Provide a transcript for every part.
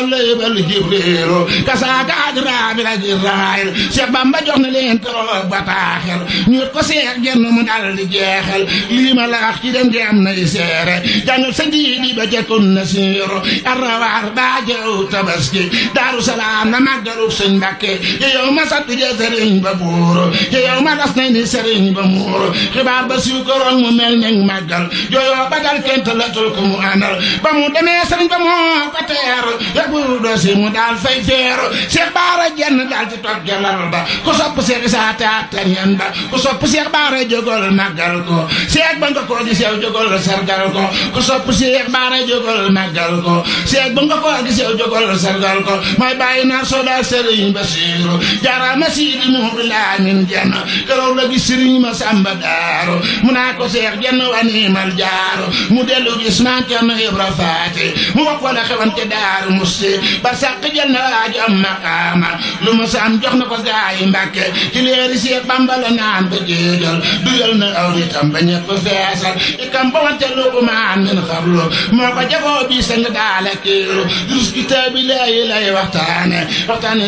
yàlla yebal Jibriilu kasaaka Ajraayil ak Israayil Cheikh Bamba jox na leen keroog bataaxel ñu ko Seex Jenn mu dal di jeexal lii ma la wax ci dem gi am nay seere jàngal sa njiidi ba jekkun na siiru arrawaar baa jëw tabaski Daaru Salaam na màggalu Sëñ Mbàkke yow ma sattu je sëriñ ba buuru yow ma das nay ni sëriñ ba muuru xibaar ba siiw koroon mu mel ne màggal jooyoo ba dal kent la tul ko mu àndal ba mu demee sëriñ ba moo ko teeru yóbbu doosi mu daal fay feeru Cheikh Baara Jenn daal ci toog jalal ba ku sopp Cheikh Issa Taatan yan ba ku sopp Cheikh Baara jógol màggal ko Cheikh ba nga ko gis yow jógol sargal ko ku sopp Cheikh Baara jógol màggal ko Cheikh ba nga ko gis yow jógol sargal ko mooy bàyyi naar sooda sëriñ Basiiru jaaraama Sidi Muhammadu Lamin Jenn keroog la gis sëriñ ma Samba Daaru mu naa ko Cheikh Jenn wanimal jaaru mu dellu gis maam Cerno Ibra Faati mu wax wala xewante Daaru Musti ba sàq jël na waaju am maqaama lu mu sam jox na ko gaayi Mbàkke ci leeri Seex Bamba la naan ba jéegal duyal na aw nitam ba ñëpp feesal ikam ba wante lu ko maan min xablu moo ko jafoo bi sang daala kiilu dus kitaabi lay waxtaane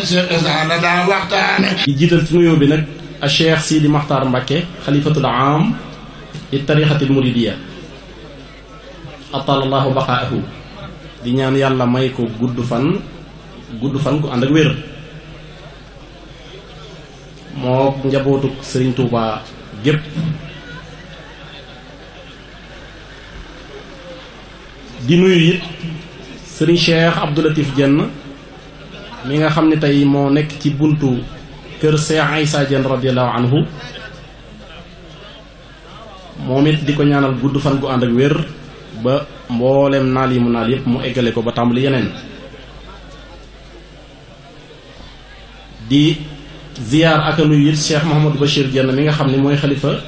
Seex Issa la daa waxtaane. di jiital ci nuyoo bi nag a Cheikh Sidi Maxtaar Mbàkke xalifatul aam li tariqatil muridiya atalallahu baqaahu di ñaan yàlla may ko gudd fan ku ànd ak wér moo njabootuk Sëriñ Tuuba gépp di nuyu it Sëriñ Cheikh Abdou Latif Jenn mi nga xam ne tey moo nekk ci buntu kër Cheikh Issa Jenn radiyallahu anhu moom it di ko ñaanal gudd fan gu ànd ak wér ba mboolem naal yi mu naal yépp mu eggale ko ba tàmbali yeneen di ziyaar ak a nuyu it Cheikh Mouhamadou Bachir Jenn mi nga xam ne mooy xalifa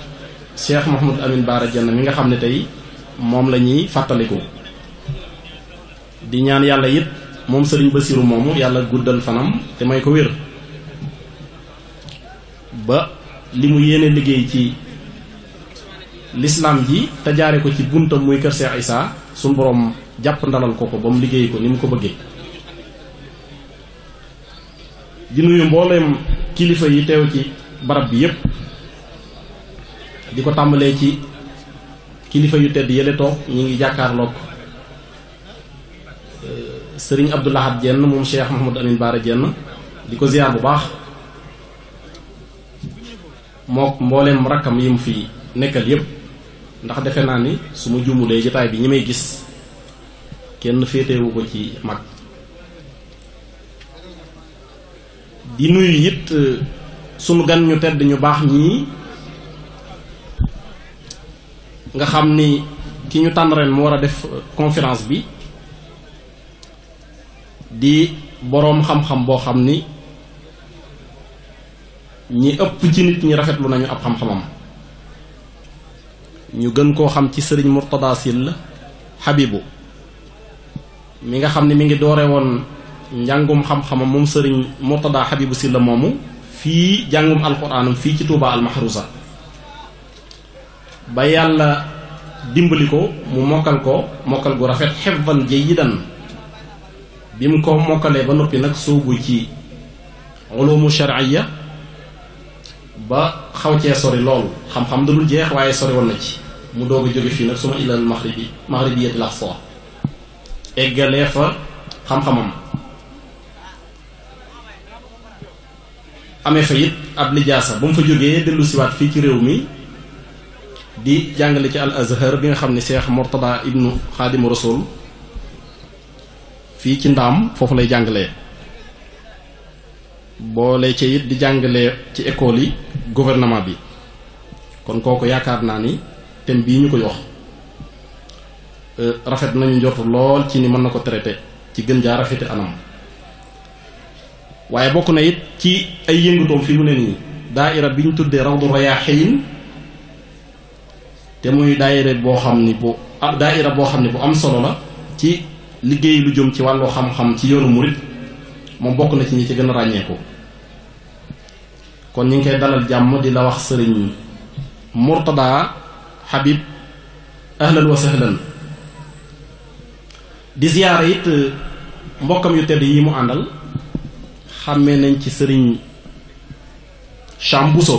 Cheikh Mouhamadou Amine Baara Jenn mi nga xam ne tey moom la ñuy fàttaliku di ñaan yàlla it moom sëriñ Basiru moomu yàlla guddal fanam te may ko wér ba li mu yéene liggéey ci l'islam ji te jaare ko ci buntam muy kër Cheikh Issa suñu borom jàpp ndalal ko ba mu liggéey ko ni mu ko bëggee di nuyu mbooleem kilifa yi teew ci barab bi yépp di ko tàmbalee ci kilifa yu tedd yële toog ñi ngi jàkkaarloog sëriñ Abdou Lahad Jenn moom Cheikh Mouhamadou Amine Baara Jenn di ko ziyaar bu baax mook mbooleem rakkam yi mu fi nekkal yépp ndax defe naa ni su ma jumulee jotaay bi ñi may gis kenn féetewu ko ci mag di nuyu it sunu gan ñu tedd ñu baax ñii nga xam ni ki ñu tànn ren mu war a def conférence bi di boroom xam-xam boo xam ni ñi ëpp ci nit ñi rafetlu nañu ab xam-xamam ñu gën koo xam ci sëriñ Murtada Sil Habibu mi nga xam ne mi ngi doore woon njàngum xam-xamam moom sëriñ Murtada Habibu Sil moomu fii jàngum alxuraanam fii ci Touba almahrusa ba yàlla dimbali ko mu mokkal gu rafet xifdan jayidan bi mu ko mokkalee ba noppi nag soobu ci ulumu shar'iyya ba xaw cee sori loolu xam-xam da dul jeex waaye sori woon na ci mu doog a jóge fii nag suma ilal maghribiyatil aqsa eggalee fa xam-xamam amee fa it ab lijaasa ba mu fa jógee dellu siwaat fii ci réew mi di jàngale ci al azhar bi nga xam ne Cheikh Murtada ibnu Xaadimu Rasul fii ci ndaam foofu lay jàngalee boole ci it di jàngale ci école yi gouvernement bi kon kooku yaakaar naa ni thème bii ñu ko jox rafet nañu njort lool ci ni mën na ko traité ci gën jaa rafete anam waaye bokk na it ci ay yëngutoom fi mu ne nii daaira bi ñu tuddee Rawdu Rayaahiin te muy daaira boo xam ni bu am solo la ci liggéey lu jëm ci wàllu xam-xam ci yoonu murit moom bokk na ci ñi ci gën a ràññeeku kon ñu ngi koy dalal jàmm di la wax sëriñ Murtada Habib ahlan wa sahlan di ziyaara it mbokkam yu tedd yi mu àndal xàmmee nañ ci sëriñ Cham Bousso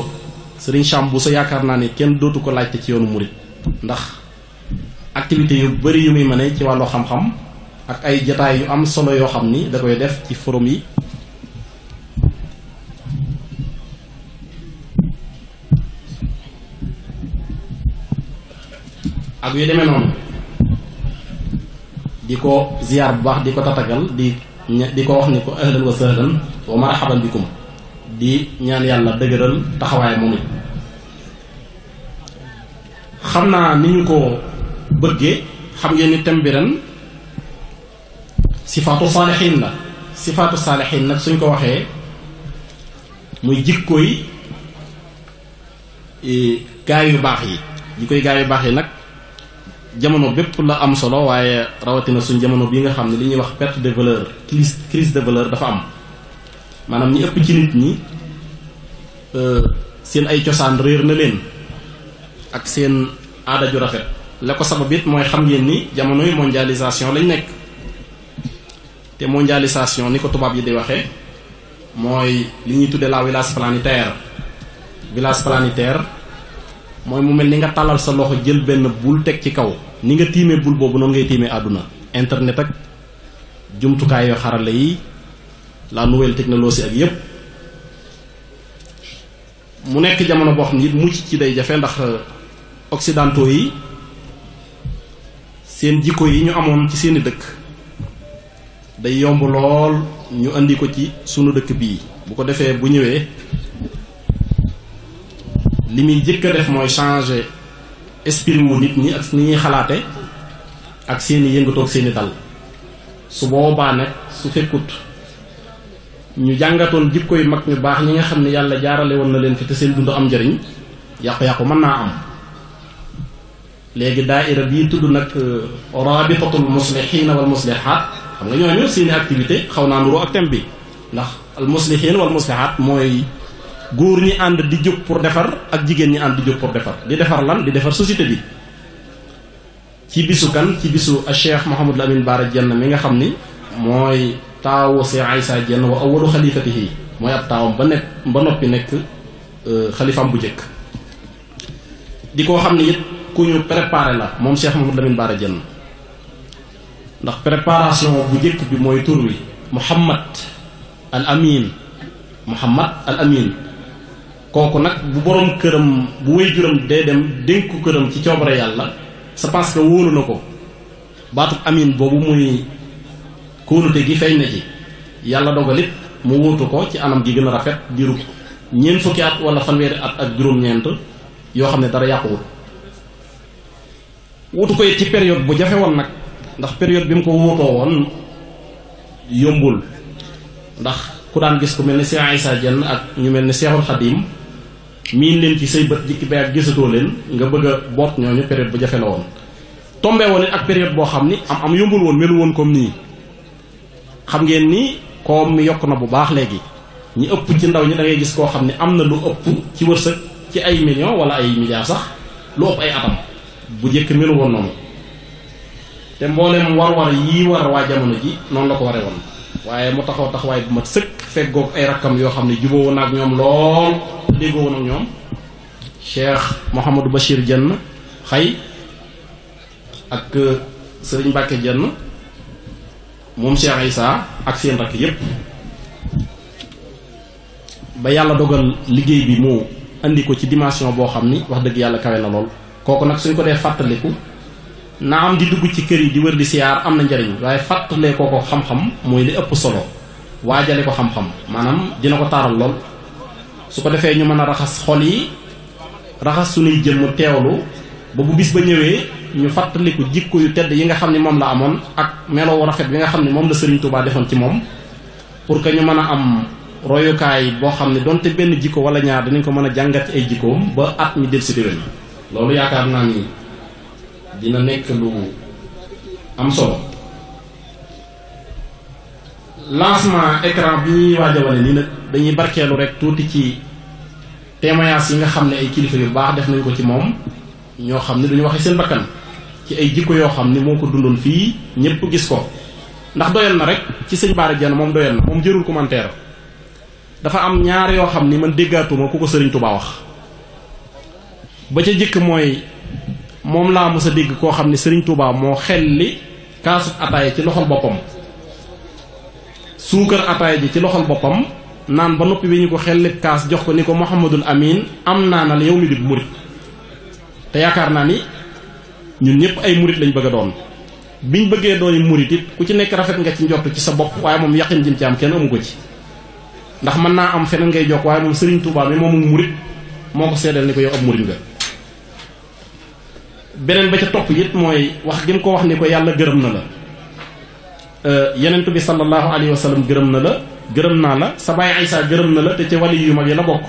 sëriñ Cham Bousso yaakaar naa ne kenn dootu ko laajte ci yoonu murit ndax activité yu bari yu muy mëne ci wàllu xam-xam ak ay jataay yu am solo yoo xam ni da koy def ci forum yi ak yu demee noonu di ko ziyaar bu baax di ko tatagal di ko wax ni ko ahlan wa sahlan wa marhaban bikum di ñaan yàlla dëgëral taxawaay moom it xam naa ni ñu ko bëggee xam ngeen ni thème bi ren sifaatu saalixiin la sifaatu saalixiin nag suñ ko waxee muy jikkooy gaay yu baax yi jikkooy gaay yu baax yi nag jamono bépp la am solo waaye rawatina suñ jamono bii nga xam ne li ñuy wax perte de valeur crise de valeur dafa am maanaam ñi ëpp ci nit ñi seen ay cosaan réer na leen ak seen aada ju rafet la ko sabab it mooy xam ngeen ni jamonoy mondialisation lañ nekk te mondialisation ni ko tubaab yi di waxee mooy li ñuy tuddee la village planétaire mooy mu mel ni nga tàllal sa loxo jël benn bul teg ci kaw ni nga tiimee bul boobu noonu ngay tiimee àdduna internet ak jumtukaay yoo xarale yi la nouvelle technologie ak yépp mu nekk jamono boo xam ne it mucc ci day jafe ndax occidentaux yi seen jikko yi ñu amoon ci seeni dëkk day yomb lool ñu andi ko ci sunu dëkk bii bu ko defee bu ñëwee li muy jëkk a def mooy changer esprit wu nit ñi ak ni ñuy xalaate ak seeni yëngatoog seeni dal su boobaa nag su fekkut ñu jàngatoon jikko yu mag ñu baax ñi nga xam ne yàlla jaarale woon na leen fi te seen dund am njëriñ yàqu-yàqu mën naa am léegi daaira bii tudd nag rabitatul muslihin wal muslihat xam nga ñooñu seeni activité xaw naa nuroo ak thème bi ndax al muslihin wal muslihat mooy góor ñi ànd di jóg pour defar ak jigéen ñi ànd di jóg pour defar di defar lan di defar société bi ci bisu kan ci bisu Cheikh Mouhamadul Amin Baara Jenn mi nga xam ni mooy taawu Cheikh Issa Jenn wa awwalu xalifatihi mooy ab taawam ba noppi nekk xalifaam bu njëkk di koo xam ni it ku ñu préparé la moom Cheikh Mouhamadul Amin Baara Jenn ndax préparation bu njëkk bi mooy tur wi Muhammad al Amin kooku nag bu borom këram bu wéy juram dee dem dénku këram ci coobare yàlla c'est parce que wóolu na ko baatub amin boobu muy kóolute gi feeñ na ci yàlla dogalit mu wóotu ko ci anam gi gën a rafet diiru ñeent fukki at wala fanweeri at ak juróom-ñeent yoo xam ne dara yàquwul wutu ko it ci période bu jafe woon nag ndax période bi mu ko wóotoo woon yombul ndax ku daan gis ku mel ni Cheikh Issa Diène ak ñu mel ni Cheikhul Khadim miin leen ci say bët jikki bay ak gisatoo leen nga bëgg a boot ñooñu période bu jafe la woon tombé woon it ak période boo xam ni am yombul woon melu woon comme nii xam ngeen ni koom mi yokk na bu baax léegi ñi ëpp ci ndaw ñi da ngay gis koo xam ne am na lu ëpp ci wërsëg ci ay millions wala ay milliards sax lu ëpp ay atam bu njëkk melu woon noonu te mbooleem war-war yii war waa jamono ji noonu la ko waree woon waaye mu taxaw taxawaay bu mat sëkk feggoog ay rakkam yoo xam ne jubóo woon ak ñoom lool déggoo woon ak ñoom Cheikh Mouhamadou Bachir Diène xay ak Serigne Mbacke Diène moom Cheikh Issa ak seen rakk yépp ba yàlla dogal liggéey bi mu andi ko ci dimension boo xam ni wax dëgg yàlla kawe na lool kooku nag suñ ko dee fàttaliku naa am di dugg ci kër yi di wër di siyaar am na njariñ waaye fàttalee ko xam-xam mooy li ëpp solo waajale ko xam-xam maanaam dina ko taaral lool su ko defee ñu mën a raxas xol yi raxas suñuy jëmm teewlu ba bu bis ba ñëwee ñu fàttaliku jikko yu tedd yi nga xam ne moom la amoon ak meloo rafet bi nga xam ne moom la Serigne Touba defoon ci moom pour que ñu mën a am royukaay boo xam ne donte benn jikko wala ñaar dinañ ko mën a jàngat ci ay jikkoom ba at mi del si déwén loolu yaakaar naa ni dina nekk lu am solo lancement écran bi ñuy waaj a wane nii nag dañuy barkeelu rek tuuti ci témoignage yi nga xam ne ay kilifa yu baax def nañ ko ci moom ñoo xam ne duñu waxe seen bakkan ci ay jikko yoo xam ne moo ko dundoon fii ñépp gis ko ndax doyal na rek ci sëñ Bara Diène moom doyal na moom jërul commentaire. dafa am ñaar yoo xam ni man déggaatuma ku ko sëriñ Touba wax ba ca jëkk mooy moom laa mës a dégg koo xam ne sëriñ Touba moo xelli kaasu ataaya ci loxol boppam suukar ataaya ji ci loxol boppam naan ba noppi bi ñu ko xelli kaas jox ko ni ko Mouhamadul Amin am naanal yow mi di murit te yaakaar naa ni ñun ñëpp ay murit lañ bëgg a doon biñ bëggee dooni murit it ku ci nekk rafet nga ci njort ci sa bopp waaye moom yaqin jëm ci am kenn amu ko ci ndax mën naa am feneen ngay jokk waaye moom Serigne Touba mi moom murit moo ko seedal ni ko yow ab murit nga. beneen ba ca topp it mooy wax gi mu ko wax ni ko yàlla gërëm na la yenent bi sallallahu alayhi wa sallam gërëm na la gërëm naa la sa baay Aysa gërëm na la te ca wali yu mag yi la bokk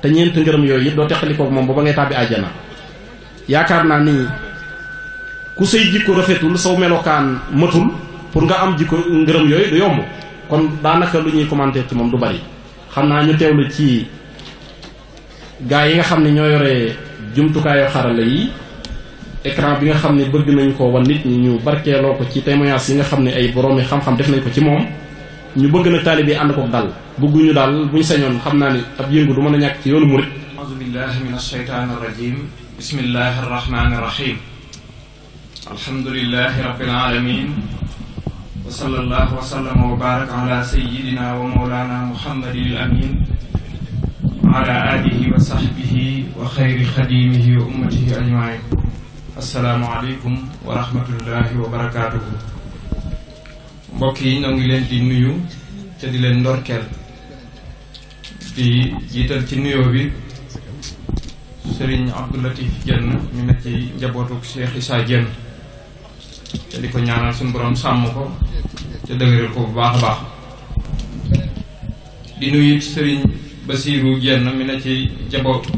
te ñeent ngërëm yooyu it doo teqalikoog moom ba ngay tàbbi àjjana. yaakaar naa ni ku say jikko rafetul saw melokaan matul pour nga am jikko ngërëm yooyu du yomb. kon daanaka lu ñuy commenter ci moom du bari xam naa ñu teewlu ci gaa yi nga xam ne ñoo yore jumtukaayu xarala yi écran bi nga xam ne bëgg nañ ko wan nit ñi ñu barkeeloo ko ci témoignage yi nga xam ne ay boroomi xam-xam def nañ ko ci moom ñu bëgg nag taalibe ànd ko dal bëgguñu daal buñ sañoon xam naa ni ab yëngu du mën a ñàkk ci yoonu murit. a'uuzu billahi min ashaytaani rajim bismillahi arrahmani irrahim alhamdulilahi rabbil alamin wa sallallahu wa sallama wa baraka ala sayyidina wa mawlana muhammadin al amin wa ala alihi wa sahbihi wa xayri xadimihi wa ummatihi ajmain assalaamu aleykum wa rahmatullahi wa barakatuhu. mbokk yi ñoo ngi leen di nuyu te di leen ndorkeel di jiital ci nuyoo bi Serigne Abdou Latif Diène ñu nekk ci njabootu Cheikh Issa Diène te di ko ñaanal suñu borom sàmm ko te dëgëral ko bu baax a baax. di nuyu Serigne Bassirou Diène mi ne ci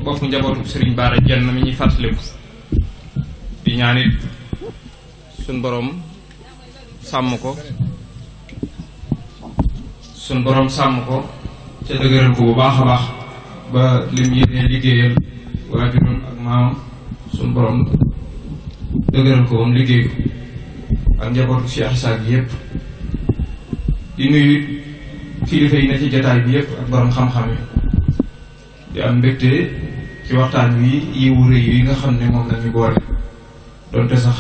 bokk njabootu Serigne Bara Diène mi ñuy fàttaliku di ñaanit suñu borom sàmm ko te dëgëral ko bu baax a baax ba lim yéene liggéeyal waajuram ak maam suñu borom dëgëral ko moom liggéey ko ak njabootu Cheikh Issa gi yëpp. di nuyu kilifa yi ne ci jotaay bi yëpp ak borom xam-xam yi di am mbégte ci waxtaan wi yiwu rëy yi nga xam ne moom lañu boole donte sax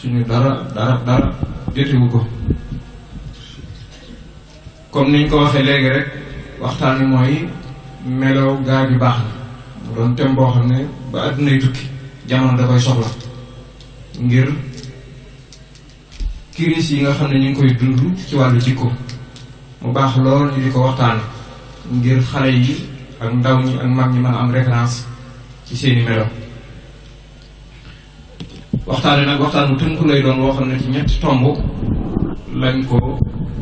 suñu dara jotewu ko. comme niñ ko waxee léegi rek waxtaan wi mooy melo gaa ju baax na mu doon thème boo xam ne ba àddunay tukki jamono da koy soxla ngir crise yi nga xam ne ñu ngi koy dund ci wàllu jikko mu baax lool ñu di ko waxtaane ngir xale yi ak ndaw ñi ak mag ñi mën a am référence ci seeni melo. waxtaane nag waxtaan bu tënku lay doon woo xam ne ci ñetti tomb lañ ko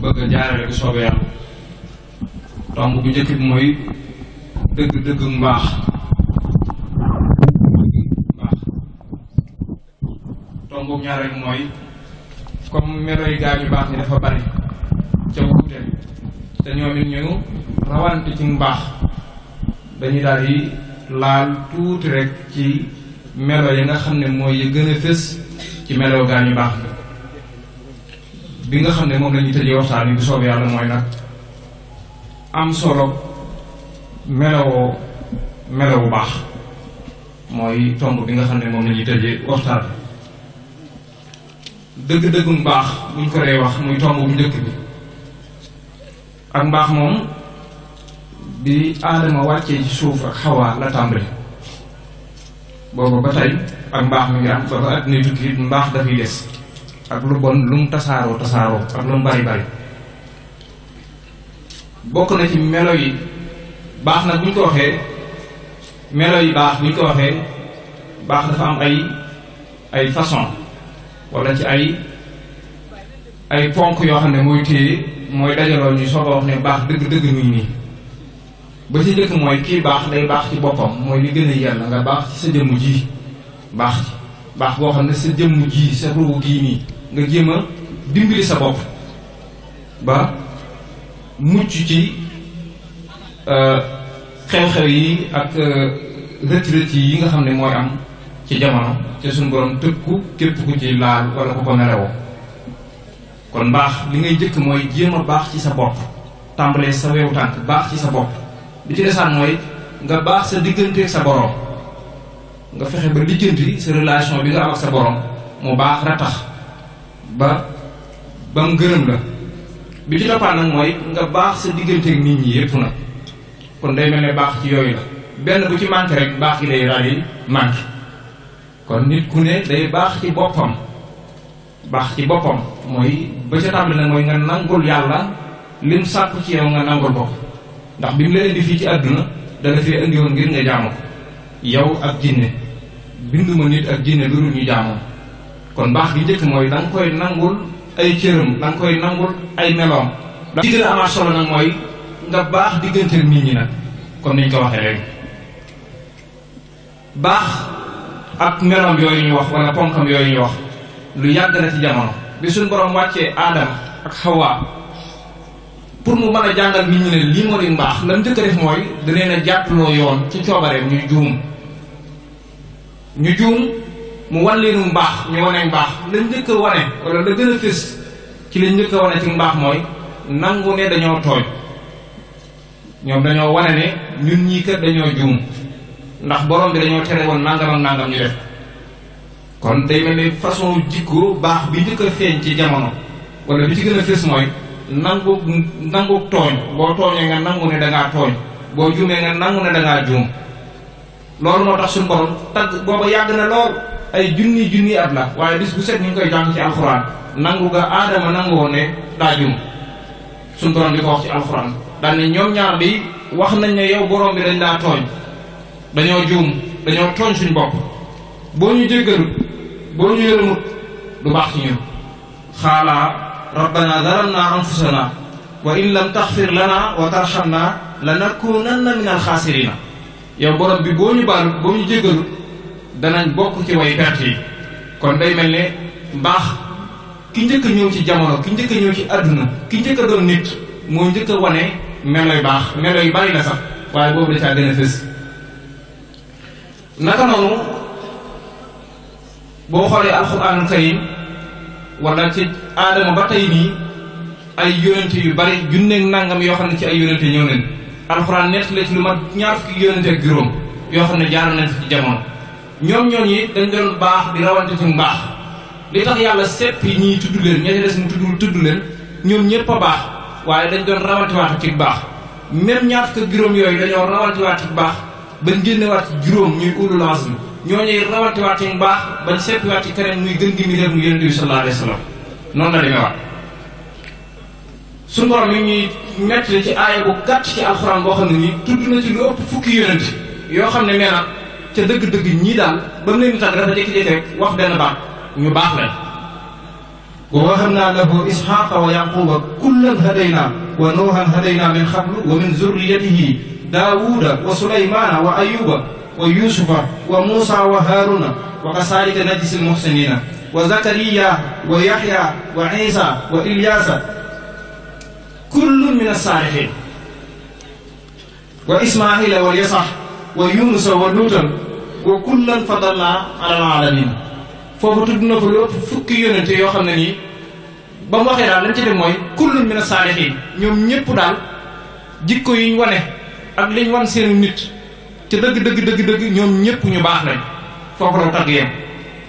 bëgg a jaarale bu soobee yàlla. tomb bu njëkk bi mooy dëgg mbaax. tomb bu ñaareel mooy comme melo yi gaa ñu baax ni dafa bari ca wuute te ñoom it ñu rawante ci mbaax dañuy daal di laal tuuti rek ci melo yi nga xam ne mooy yi gën a fës ci melo gaa ñu baax ni bi nga xam ne moom la ñuy tëjee waxtaan bi bu soobee yàlla mooy nag am solo melowoo melowu baax mooy tomb bi nga xam ne moom la ñuy tëjee waxtaan dëgg-dëggu mbaax buñ ko dee wax muy tomb bu njëkk bi. ak mbaax moom bi aadama wàccee ci suuf ak xawaa la tàmbali boobu ba tey ak mbaax mi ngi am ba ba àddina tukki mbaax dafay des ak lu bon lu mu tasaaroo ak lu mu bari bokk na ci melo yi baax nag buñ ko waxee melo yi baax buñ ko waxee baax dafa am ay façon wala ci ay ponk yoo xam ne mooy téye mooy dajaloo ñu soog a wax ne baax dëgg-dëgg muy nii. ba ci njëkk mooy kii baax day baax ci boppam mooy li gën a yàlla nga baax ci sa jëmm ji baax ci baax boo xam ne sa jëmm ji sa ruubu gii nii nga jéem a dimbali sa bopp ba mucc ci xew-xew yi ak rëcc-rëcc yi nga xam ne mooy am ci jamono te suñu borom tëkku képp ku ci laal wala ku ko melewoo kon baax li ngay jëkk mooy jéem a baax ci sa bopp tàmbalee sa weewu tànk baax ci sa bopp bi ci desaan mooy nga baax sa diggante sa borom nga fexe ba lijjanti sa relation bi nga am ak sa borom mu baax ratax ba mu gërëm la bi ci toppaan nag mooy nga baax sa diggante ak nit ñi yépp nag kon day mel ne baax ci yooyu la benn bu ci manqué rek baax gi day daal di manqué kon nit ku ne day baax ci boppam mooy ba ca tàmbali nag mooy nga nangul yàlla lim sàkku ci yow nga nangul ko ndax bi mu la indi fii ci àdduna dala fee indi woon ngir nga jaamu ko yow ak jinne binduma nit ak jinne lu dul ñu jaamoo kon baax gi njëkk mooy da nga koy nangul ay cëram da nga koy nangul ay meloom li gën a amaat solo nag mooy nga baax diggante nit ñi nag comme niñ ko waxee léegi baax ak meloom yooyu ñu wax wala ponkam yooyu ñu wax lu yàgg na ci jamono bi suñ borom wàccee aadama ak xawaa pour mu mën a jàngal nit ñi ne lii moo di mbaax lan njëkk a def mooy da leen a jàppaloo yoon ci coobareem ñu juum mu wan leenu mbaax ñu wane mbaax lañ njëkk a wane wala la gën a fës ci lañ njëkk a wane ci mbaax mooy nangu ne dañoo tooñ ñoom dañoo wane ne ñun ñii kat dañoo juum ndax borom bi dañoo tere woon nangam ak nangam ñu def kon day mel ni façon jikko baax bi njëkk a feeñ ci jamono wala bi ci gën a fës mooy nangu tooñ boo tooñee nga nangu ne dangaa tooñ boo juumee nga nangu ne dangaa juum loolu moo tax suñu borom tagg booba yàgg na lool ay junni at la waaye bis bu set ñu ngi koy jàng ci alxuraan nangu ga aadama nangu woon ne daa juum suñu borom di ko wax ci alxuraan daan ne ñoom ñaar bi wax nañ ne yow borom bi dañ daa tooñ dañoo juum dañoo tooñ suñ bopp boo ñu jéggalut boo ñu yërëmut du baax ci ñun xaalaa rabbana zalamna anfusana wa in lam taxfir lana wa tarhamna lanakunanna min alxaasirina yow borom bi boo ñu baalut boo ñu jéggalut danañ bokk ci way perte yi kon day mel ne mbaax ki njëkk a ñëw ci jamono ki njëkk a ñëw ci àdduna ki njëkk a doon nit moo njëkk a wane melo yu baax melo yu bari la sax waaye boobu da caa gën a fës naka noonu boo xoolee alxuraanul karim wala ci aadama ba tey nii ay yonente yu bari junneeg nangam yoo xam ne ci ay yonente ñëw nañ alxuraan nett la ci lu mat ñaar fukki yonente ak juróom yoo xam ne jaar nañ fi ci jamono ñoom ñooñu dañ doon baax di rawante ci mbaax li tax yàlla sepp yi ñii tudd leen ña ci des mu tudd leen ñoom ñëpp a baax waaye dañ doon rawantewaat ci baax même ñaar fukki ak juróom yooyu dañoo rawantewaat ci baax bañ génnewaat ci juróom ñuy ulul azmi ñooñuy rawantewaat ci mbaax bañ seppiwaat ci keneen muy gën gi mi def mu yonent bi sallallahu alayhi wa sallam noonu la demee waat suñu borom mi ñuy metti ci aaya bu gàtt ci alxuraan boo xam ne nii tudd na ci lu ëpp fukki yonent yoo xam ne nee na ca dëgg-dëgg ñii daal ba mu leen di tàgg dafa jékki-jékki rek wax benn baat ñu baax lañ wa wahabna lahu ishaqa wa yaquba kullan hadayna wa nuuhan hadayna min qablu wa min zurriyatihi daawuda wa sulaymana wa ayuba wa yusufa wa musa wa haruna wa kasaalika najzi almuhsinina wa zakariya wa yahya wa isa wa ilyasa kullun min as-saalihin wa ismaila wa yasax wa yunusa wa luutan wa kullan fadalna ala al-alamin foofu tudd na fa lu ëpp fukki yonente yoo xam ne nii ba mu waxee daal lañ ci def mooy kullun min as-saalihin ñoom ñëpp daal jikko yiñ wane ak liñ wan seenu nit te dëgg ñoom ñëpp ñu baax lañ foofu la tagg yem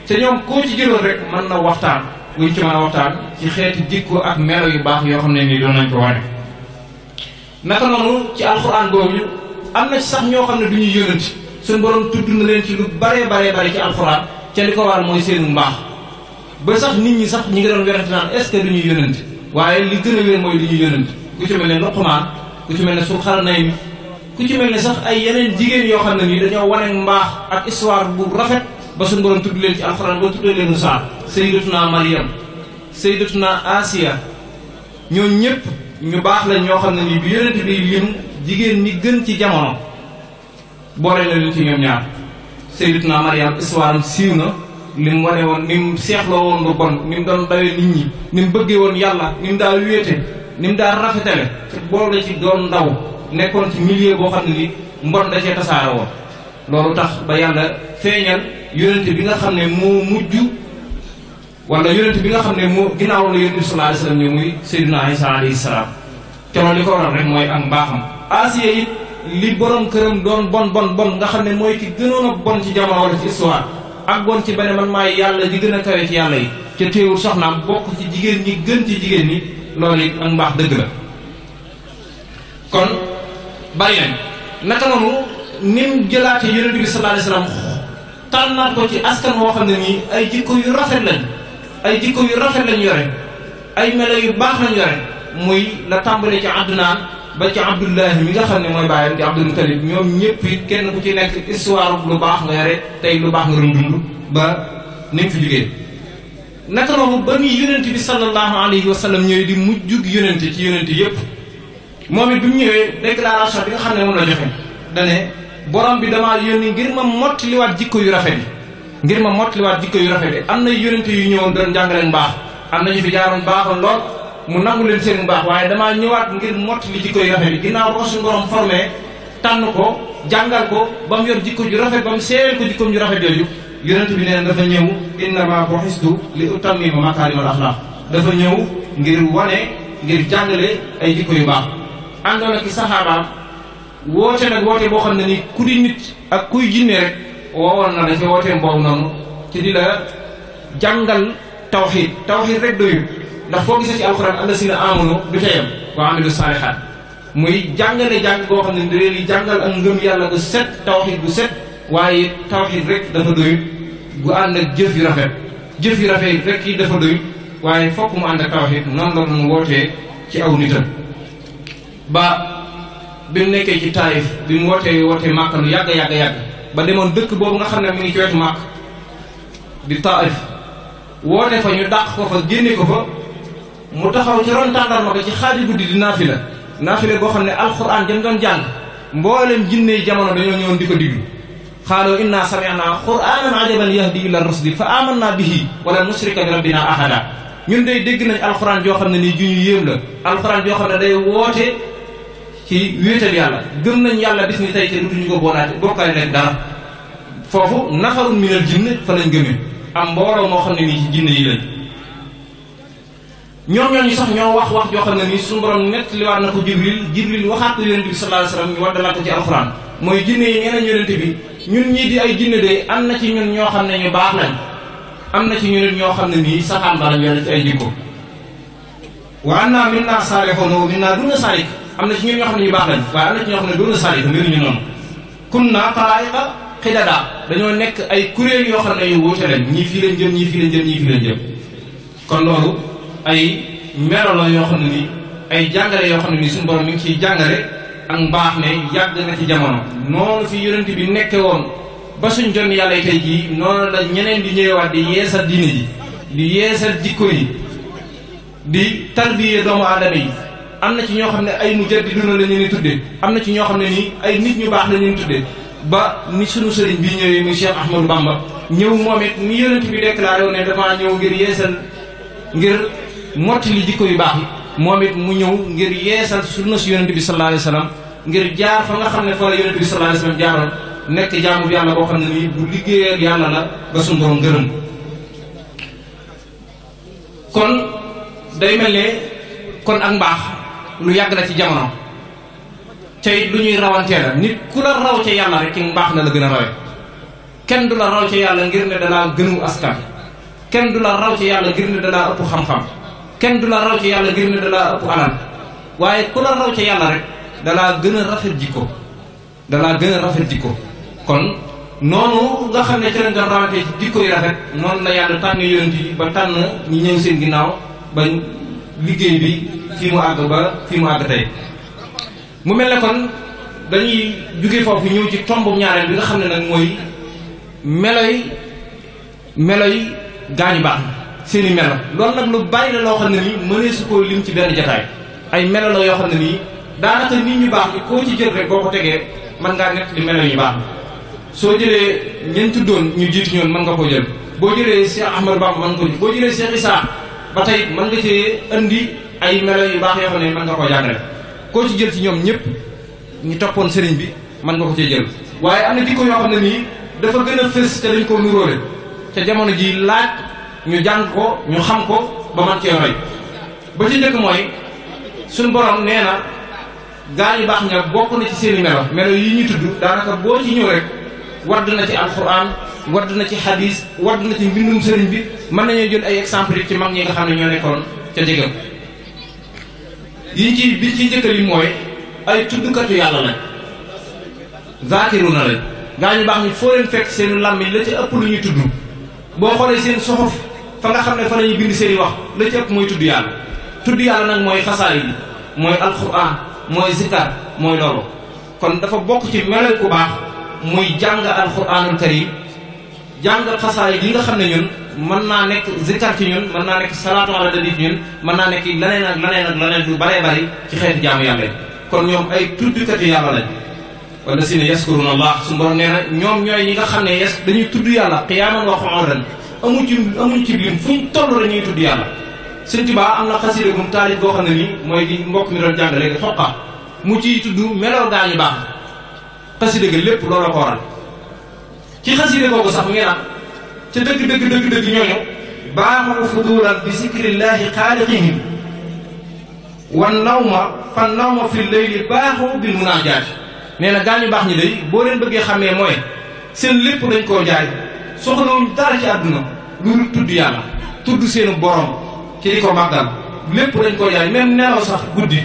te ñoom koo ci jëloon rek mën na waxtaan buñ ci mën a waxtaan ci xeeti jikko ak melo yu baax yoo xam ne nii doon nañ ko wane naka noonu ci alxuraan boobu am na ci sax ñoo xam ne du ñuy yónanti suñu borom tudd na leen ci lu bare ci alxuraan ca li ko waral mooy seenu mbaax ba sax nit ñi sax ñi ngi doon werante naan est-ce que du ñuy yónanti waaye li gën a wér mooy du ñuy yónanti ku ci mel ne Luqmaan ku ci mel ne Zulqarnayn ku ci mel ne sax ay yeneen jigéen yoo xam ne nii dañoo wane mbaax ak histoire bu rafet ba suñu borom tudd leen ci alxuraan ba tuddee leen Musaa sayyidatuna Maryam sayyidatuna Asiya ñoo ñëpp ñu baax lañ ñoo xam ne nii bi yonent bi lim jigéen ñi gën ci jamono boole na leen ci ñoom ñaar sayyidatuna Maryam histoire am siiw na li mu wane woon ni mu seexloo woon lu bon ni mu doon dawee nit ñi ni mu bëggee woon yàlla ni mu daa wéete ni mu daa rafetale te boole la ci doon ndaw nekkoon ci milieu boo xam ne ni mbon da cee tasaare woon loolu tax ba yàlla feeñal yonent bi nga xam ne moo mujj wala yonent bi nga xam ne moo ginnaaw la yonent bi sallallahu alayhi wasallam ñëw muy Seydina Isa alayhi salaam te loolu li ko waral rek mooy ak mbaaxam. Asiya it li borom këram doon bon nga xam ne mooy ki gënoon a bon ci jamono wala ci histoire ak bon ci beneen man maay yàlla di gën a kawe ci yàlla yi ca teewul soxnaam bokk ci jigéen ñi gën ci jigéen ñi loolu it ak mbaax dëgg la. kon bari nañ naka noonu nim jëlaate yonent bi sallallahu alayhi wasallam tànnaat ko ci askan woo xam ne nii ay jikko yu rafet lañ yore ay melo yu baax lañ yore muy la tàmbalee ci Adnaan ba ci Abdullahi mi nga xam ne mooy bàyyam di Abdul Mutalib ñoom ñëpp it kenn ku ci nekk histoire lu baax nga yore tey lu baax nga doon dund ba ni mu fi jógee. naka noonu ba ni yonent bi sallallahu alayhi wa sallam ñëwee di mujjug yonent ci yonent yëpp moom it bi mu ñëwee déclaration bi nga xam ne moom la joxe dane borom bi damaa yónni ngir ma mottaliwaat jikko yu rafet yi am na yonent yu ñëwoon doon jàngale mbaax am na ñu fi jaaroon baaxoon lool mu nangu leen seen mbaax waaye damaa ñëwaat ngir mottali jikko yu rafet yi ginnaaw ba ko suñu borom formé tànn ko jàngal ko ba mu yor jikko ju rafet ba mu seereel ko jikkoom ju rafet yooyu yonent bi nee na dafa ñëw innama bu'istu li utammima makaarimal axlaaq dafa ñëw ngir wane ngir jàngale ay jikko yu baax àndoon ak i saxaabaam woote nag woote boo xam ne ni ku di nit ak kuy jinne rek woowoon na la ci wooteem boobu noonu ci di la jàngal tawxiid rek doyul ndax foo gisee ci alxuraan allazina amanu du teyam wa amilu saalihaat muy jàngale jàng boo xam ne da leen di jàngal ak ngëm yàlla gu set tawxiid gu set waaye tawxiid rek dafa doyul gu ànd ak jëf yu rafet rek yi dafa doyul waaye fokk mu ànd ak tawxiid noonu la mu wootee ci aw nitam ba bi mu nekkee ci Taayif bi mu wootee Màkka lu yàgg ba demoon dëkk boobu nga xam ne mu ngi ci wetu Màkk di Taayif woote fa ñu dàq ko fa génne ko fa mu taxaw ci ron tàndarma ko ci xaaji guddi di naafile boo xam ne alxuraan jëm doon jàng mboolem jinne jamono dañoo ñëwoon di ko diglu xaaloo inna sami'na qur'aanan ajaban yahdi ila rusdi fa amanna bihi wala nushrika bi rabbina ahada ñun day dégg nañ alxuraan joo xam ne nii ju ñu yéem la alxuraan joo xam ne day woote ci wéetal yàlla gëm nañ yàlla bis ni tey te dutuñu ko bokkaale rek dara foofu nafarun minal jinn fa lañ gëmee am mbooloo moo xam ne nii ci jinne yi lañ ñooñu sax ñoo wax joo xam ne nii suñu borom nettaliwaat na ko Jibril waxaat ko yonent bi sallallahu alayhi wasallam ñu waddalaat ko ci alxuraan mooy jinne yi nee nañ yonent bi ñun ñii di ay jinne de am na ci ñun ñoo xam ne ñu baax lañ am na ci ñun ñoo xam ne nii saxaan ba lañ yore ci ay jikko wa anna minna saalihun wa minna duna saalik am na ci ñun ñoo xam ne ñu baax lañ waaye am na ci ñoo xam ne duna saalik mbiruñu noonu kunna talaa'iqa xidada dañoo nekk ay kuréel yoo xam ne yu wuute lañ ñii fii lañ jëm kon loolu ay melo la yoo xam ne nii ay jàngale yoo xam ne nii suñu borom mi ngi ciy jàngale ak mbaax ne yàgg na ci jamono noonu fi yonent bi nekke woon ba suñ jon yàlla yi tey jii noonu la ñeneen di ñëwaat di yeesal diine ji di yeesal jikko yi di tarbiye doomu aadama yi am na ci ñoo xam ne ay mujaddiduna la ñu ni tuddee am na ci ñoo xam ne nii ay nit ñu baax la ñu ni tuddee ba ni sunu sëriñ bi ñëwee muy Cheikh Ahmadou Bamba ñëw moom it ni yonent bi déclaré woon ne dafa ñëw ngir yeesal ngir mottali jikko yu baax yi moom it mu ñëw ngir yeesal sunna si yonent bi sallallahu alayhi wasallam ngir jaar fa nga xam ne fa la yonent bi sallallahu alayhi wasallam jaaroon nekk jaamu bi yàlla boo xam ne nii bu liggéeyal yàlla la ba suñu borom gërëm kon day mel ne kon ak mbaax lu yàgg la ci jamono tey lu ñuy rawantee la nit ku la raw ca yàlla rek ci mbaax na la gën a rawe kenn du la raw ca yàlla ngir ne dalaa gënu askan kenn du la raw ca yàlla ngir ne dalaa ëpp xam-xam kenn du la raw ca yàlla ngir ne dalaa ëpp alal waaye ku la raw ca yàlla rek dalaa gën a rafet jikko kon noonu nga xam ne ci lañ doon rawantee ci jikko yu rafet noonu la yàlla tànn yonent yi ba tànn ñi ñëw seen ginnaaw ba liggéey bi fii mu àgg tey mu mel ne kon dañuy jóge foofu ñëw ci tombu ñaareel bi nga xam ne nag mooy meloy gaañu baax seeni melo loolu nag lu bari la loo xam ne nii mënee su ko lim ci benn jataay ay melo la yoo xam ne nii daanaka nit ñu baax ni koo ci jël rek boo ko tegee mën ngaa nekk di melo yu baax soo jëlee ñeent tuddoon ñu jiitu ñoon mën nga koo jël boo jëlee Cheikh Ahmadou Bamba mën nga ko jël boo jëlee Cheikh Issa ba tey mën nga cee indi ay melo yu baax yoo xam ne mën nga koo jàngale koo ci jël ci ñoom ñëpp ñu toppoon sëriñ bi mën nga ko cee jël waaye am na jikko yoo xam ne nii dafa gën a fës te dañ koo nuróole te jamono ji laaj ñu jàng ko ñu xam ko ba man cee roy. ba ci njëkk mooy suñ borom nee na gaa yu baax ña bokk na ci seeni melo yi ñuy tudd daanaka boo ci ñëw rek wadd na ci alquran wadd na ci hadis wadd na ci mbindum sëriñ bi. mën nañoo jël ay exemple ci mag ñi nga xam ne ñoo nekkoon ca jegam biñ ci njëkkal yi mooy ay tuddkatu yàlla lañ zaakiru na lañ. gaa ñu baax ñi foo leen fekk seen làmmiñ la ci ëpp lu ñuy tudd boo xoolee seen soxof fa nga xam ne fa lañuy bind seen i wax la ci ëpp mooy tudd yàlla. tudd yàlla nag mooy xasaay bi mooy alquran mooy zikar mooy loolu kon dafa bokk ci melo ku baax muy jàng alquranul karim jàng xasaay yi nga xam ne ñun mën naa nekk zikar ci ñun mën naa nekk salaatu ala nabi ci ñun mën naa nekk leneen ak leneen ak leneen lu baree bari ci xeeti jaamu yàlla yi kon ñoom ay tuddkati yàlla lañ. wala si ne yaskuruna allah su borom nee na ñoom ñooy ñi nga xam ne dañuy tudd yàlla qiyaaman wa qu'uudan amuñ ci lim fuñ toll rek ñuy tudd yàlla. Sëñ Tuubaa am na xasida gum taalif boo xam ne nii mooy di mbokk mi doon jàng léegi xoqa mu ciy tudd meloo gaa ñu baax xasida ga lépp loolu ko waral ci xasida googu sax ngeen ca dëgg ñooñu baaxu fudulan bi zikrillahi xaaliqihim wan nawma fi layli baaxu bil munaajaat nee na gaa ñu baax ñi day boo leen bëggee xamee mooy seen lépp dañ koo jaay soxlawuñ dara ci àdduna lu tudd yàlla tudd seenu borom ci di ko màggal lépp dañ koo jaay même nelaw sax guddi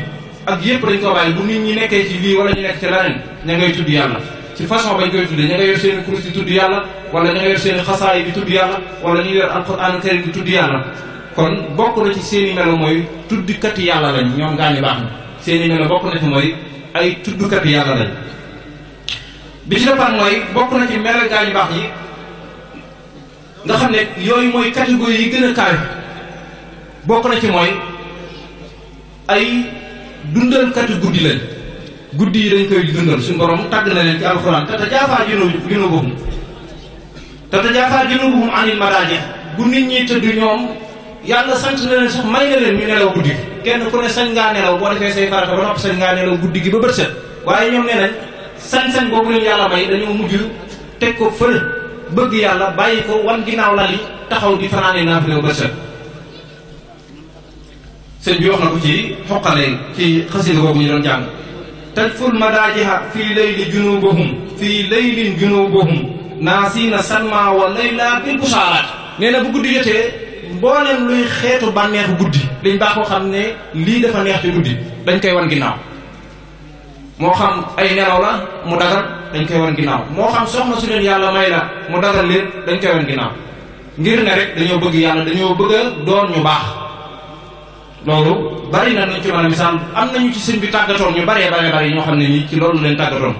ak yëpp dañ koo bàyyi bu nit ñi nekkee ci lii wala ñu nekk ci leneen ña ngay tudd yàlla ci façon bañ koy tuddee ña nga yor seen kurus di tudd yàlla wala ña nga yor seen xasaay di tudd yàlla wala ñu yor alquran karim di tudd yàlla kon bokk na ci seeni melo mooy tuddkati yàlla lañ ñoom gaa ñu baax na seeni melo bokk na ci mooy ay tuddkati yàlla lañ. bi ci defaat mooy bokk na ci melo gaa ñu baax yi nga xam ne yooyu mooy catégorie yi gën a kawe bokk na ci mooy ay dundalkati guddi lañ. guddi yi dañ koy dundal suñu borom tàgg na leen ci alxuraan tatajaafaa junubuhum anil madaaji bu nit ñi tëdd ñoom yàlla sant na leen sax may na leen ñu nelaw guddi gi kenn ku ne sañ ngaa nelaw boo defee say farata ba noppi sañ ngaa nelaw guddi gi ba bët set waaye ñoom nee nañ sañ-sañ boobu leen yàlla may dañoo mujj teg ko fël bëgg yàlla bàyyi ko wan ginnaaw lali taxaw di fanaane naafila ba bët set sëñ bi wax na ko ci xoqale ci xasida boobu ñu doon jàng tajful madaajiha fii layli junubuhum naasina salma wa layla bil busaaraat nee na bu guddi jotee mbooleem luy xeetu bànneexu guddi dañ baax koo xam ne lii dafa neex ci guddi dañ koy wan ginnaaw moo xam ay nelaw la mu dagal dañ koy wan ginnaaw moo xam soxna su leen yàlla may la mu dagal leen dañ koy wan ginnaaw ngir ne rek dañoo bëgg yàlla dañoo bëgg a doon ñu baax loolu bari na nañ ci mën a misaal am nañu ci sëñ bi tàggatoon ñu baree ñoo xam ne nii ci loolu leen tàggatoon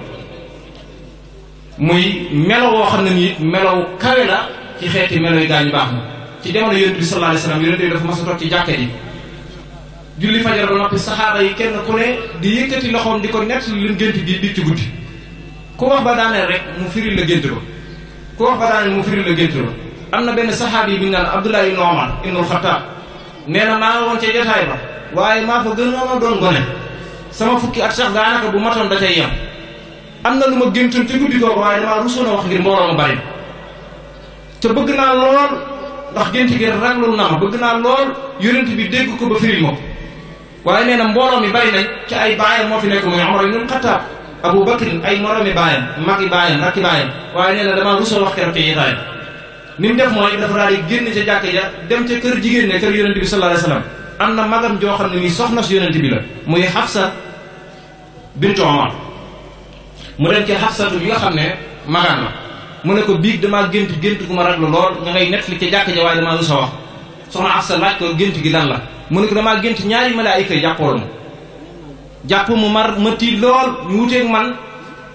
muy melo woo xam ne nii melow kawe la ci xeeti melo yi gaa ñu baax na ci jamono yonent bi sallallahu alayhi wasallam yonent bi dafa mas a toog ci jàkka ji julli fajar ba noppi saxaaba yi kenn ku ne di yëkkati loxoom di ko nett li leen gént di ci guddi ku wax ba daaneel rek mu firil la gént ba ku wax ba daaneel mu firil la gént ba am na benn saxaabi yi bi ñu naan Abdullah ibn Umar ibn al-Khattab nee na maa nga woon ca jotaay ba waaye maa fa gënoon a doon gone sama fukki at sax daanaka bu matoon da cay yem am na lu ma géntoon ci guddi googu waaye damaa rusoon a wax ngir mbooloo ma bari te bëgg naa lool ndax gént gi raglul na ma bëgg naa lool yonent bi dégg ko ba firil ma ko waaye nee na mbooloo mi bari nañ ci ay baayam moo fi nekk muy Umar ibn Khattab Abu Bakr ay moroomi baayam magi baayam rakki baayam waaye nee na damaa rusoon wax keroog ca jotaay ni mu def mooy dafa daal di génn ca jàkk ja dem ca kër jigéen ne kër yonent bi sallallahu alayhi wasallam am na magam joo xam ne nii soxna si yonent bi la muy Hafsa bintu Umar mu dem ci Hafsatu bi nga xam ne magaan la mu ne ko biig damaa gént gu ma raglu lool nga ngay nettali ca jàkk ja waaye damaa rus a wax soxna Hafsa laaj ko gént gi lan la mu ne ko damaa gént ñaari malaayika jàppoon ma jàpp mu ma tiit lool ñu wuteeg man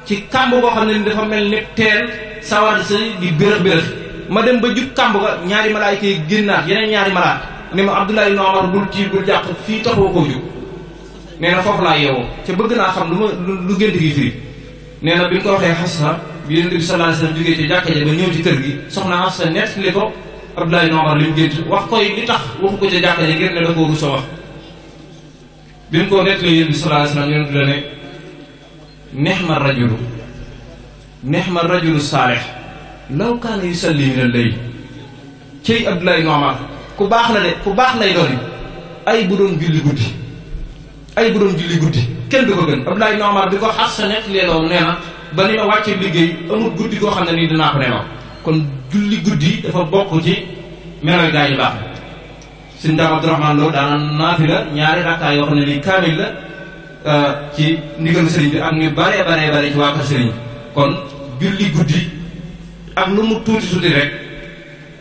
ci kàmb boo xam ne ni dafa mel ni teen sawar sa di bërëx ma dem ba jub kàmb ga ñaari malaayika yi génnaat yeneen ñaari malaat ne ma Abdullah ibn Umar bul tiit bul jàq fii taxoo koo jóg nee na foofu laa yeewoo ca bëgg naa xam lu gént gi firi nee na bi ñu ko waxee Hafsa bi Yonent bi sallallahu alayhi wasallam jógee ci jàkka ja ba ñëw ci kër gi soxna Hafsa nettali ko Abdullah ibn Umar li mu gént wax koy li tax waxu ko ca jàkka ja ngir ne da koo rus a wax bi mu ko nettali Yonent bi sallallahu alayhi wasallam Yonent bi la ne nihma rajulu saalih law kaana yusalli min al-layl cey Abdoulaye Noomar ku baax la de ku baax lay doon ay bu doon julli guddi ay bu doon julli guddi kenn du ko gën Abdoulaye Noomar bi ko xas sa nekk leeloolu nee na ba ni ma wàcce liggéey amul guddi goo xam ne nii dinaa ko nelaw kon julli guddi dafa bokk ci meloy gaa yu baax suñ daam Abdourahmane Lo daana naafila ñaari rakkaa yoo xam ne nii kaamil la ci ndigal sëriñ bi ak ñu bare ci waa kër sëriñ kon julli guddi ak lu mu tuuti rek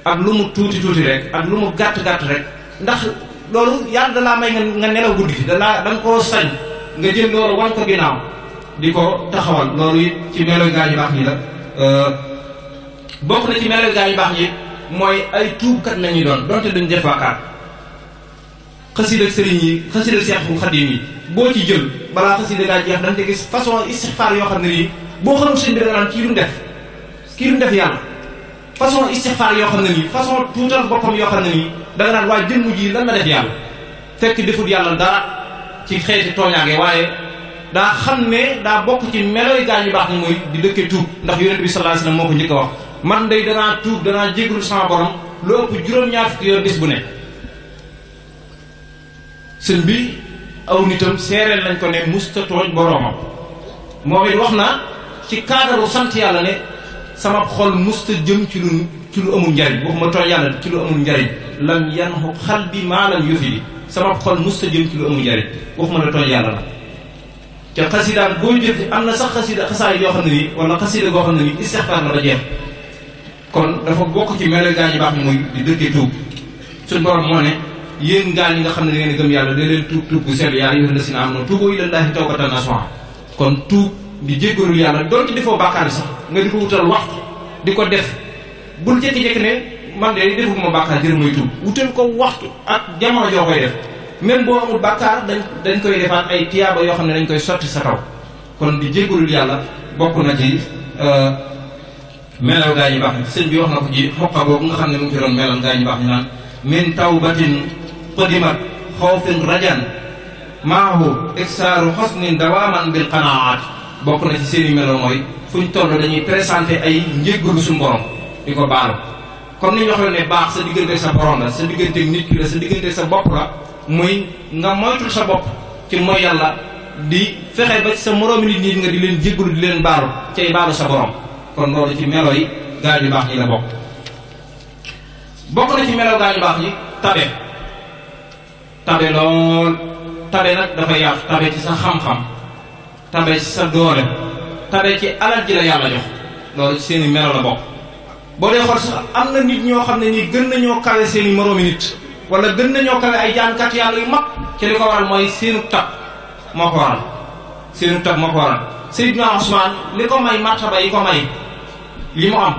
ak lu mu tuuti rek ak lu mu gàtt rek ndax loolu yàlla da laa may nga nelaw guddi gi da nga koo sañ nga jël loolu wan ko ginnaaw di ko taxawal loolu it ci meloy gaa yu baax ñi la bokk na ci meloy gaa yu baax ñi mooy ay tuubkat lañuy doon donte duñ def bàkkaar xasida sëriñ yi xasida Seexul Xadiim yi boo ci jël balaa xasida gaa jeex dañ ci gis façon istixfaar yoo xam ne nii boo xamul sëñ bi da naan kii lu mu def yàlla façon istixfaar yoo xam ne nii façon tuutal boppam yoo xam ne nii da nga naan waa jëmm ji lan la def yàlla fekk defut yàlla dara ci xeeti tooñaange waaye daa xam ne daa bokk ci meloy gaa ñu baax ni mooy di dëkke tuub ndax yonent bi sallallahu alayhi wasallam moo ko njëkk a wax man day danaa tuub danaa jégalu sama borom lu ëpp juróom-ñaar fukki yoon bis bu nekk sëñ bi aw nitam seereel nañ ko ne musta tooñ boroomam moom it wax na ci cadre sant yàlla ne sama xol musta jëm ci lu amul njariñ waxuma tooñ yàlla ci lu amul njariñ lam yanhu qalbi maa lam yufidi sama xol musta jëm ci lu amul njariñ waxuma la tooñ yàlla la ca xasidaam boo jëf am na sax xasaay yoo xam ne nii wala xasida goo xam ne nii istixfaar la ba jeex kon dafa bokk ci melo gaa ñi baax ni muy di dëkkee tuub suñ borom moo ne yéen gaa ñi nga xam ne da ngeen gëm yàlla da leen tuub bu sell yaa ayyuhal lazina aamanu tuubu ilallaahi tawbatan nasuuha kon tuub di jéggalul yàlla doonte defoo bàkkaar sax nga di ko wutal waxtu di ko def bul jékki-jékki ne man de defuma bàkkaar jërë muy tuub wutal ko waxtu ak jamono joo koy def même boo amul bàkkaar dañ koy defaat ay tiyaaba yoo xam ne dañ koy sotti sa kaw kon di jéggalul yàlla bokk na ci melaw gaa ñu baax sëñ bi wax na ko ci xoqa boobu nga xam ne mu ngi fi doon melal gaa ñu baax ñu naan min tawbatin qadimat xawfin rajan maahu iksaaru xosnin dawaaman bil qanaat bokk na ci seeni melo mooy fuñ toll dañuy présenté ay njéggalu suñu borom di ko baalu comme ni ñu waxee ne baax sa diggante sa borom la sa diggante nit ki la sa diggante sa bopp la muy nga moytul sa bopp ci mooy yàlla di fexe ba ci sa moroomi nit nga di leen jéggalu di leen baalu cay baalu sa borom kon loolu ci melo yi gaa ñu baax ñi la bokk na ci melo gaa ñu baax ñi tabe lool tabe nag dafa yaatu tabe ci sa xam-xam tabe ci sa doole tabe ci alal ji la yàlla jox loolu ci seeni melo la bokk boo dee xool sax am na nit ñoo xam ne nii gën nañoo kawe seeni moroomi nit wala gën nañoo kawe ay jaamkat yàlla yu mag ci li ko waral mooy seenu tab moo ko waral Seydina Usmaan li ko may martaba yi ko may li mu am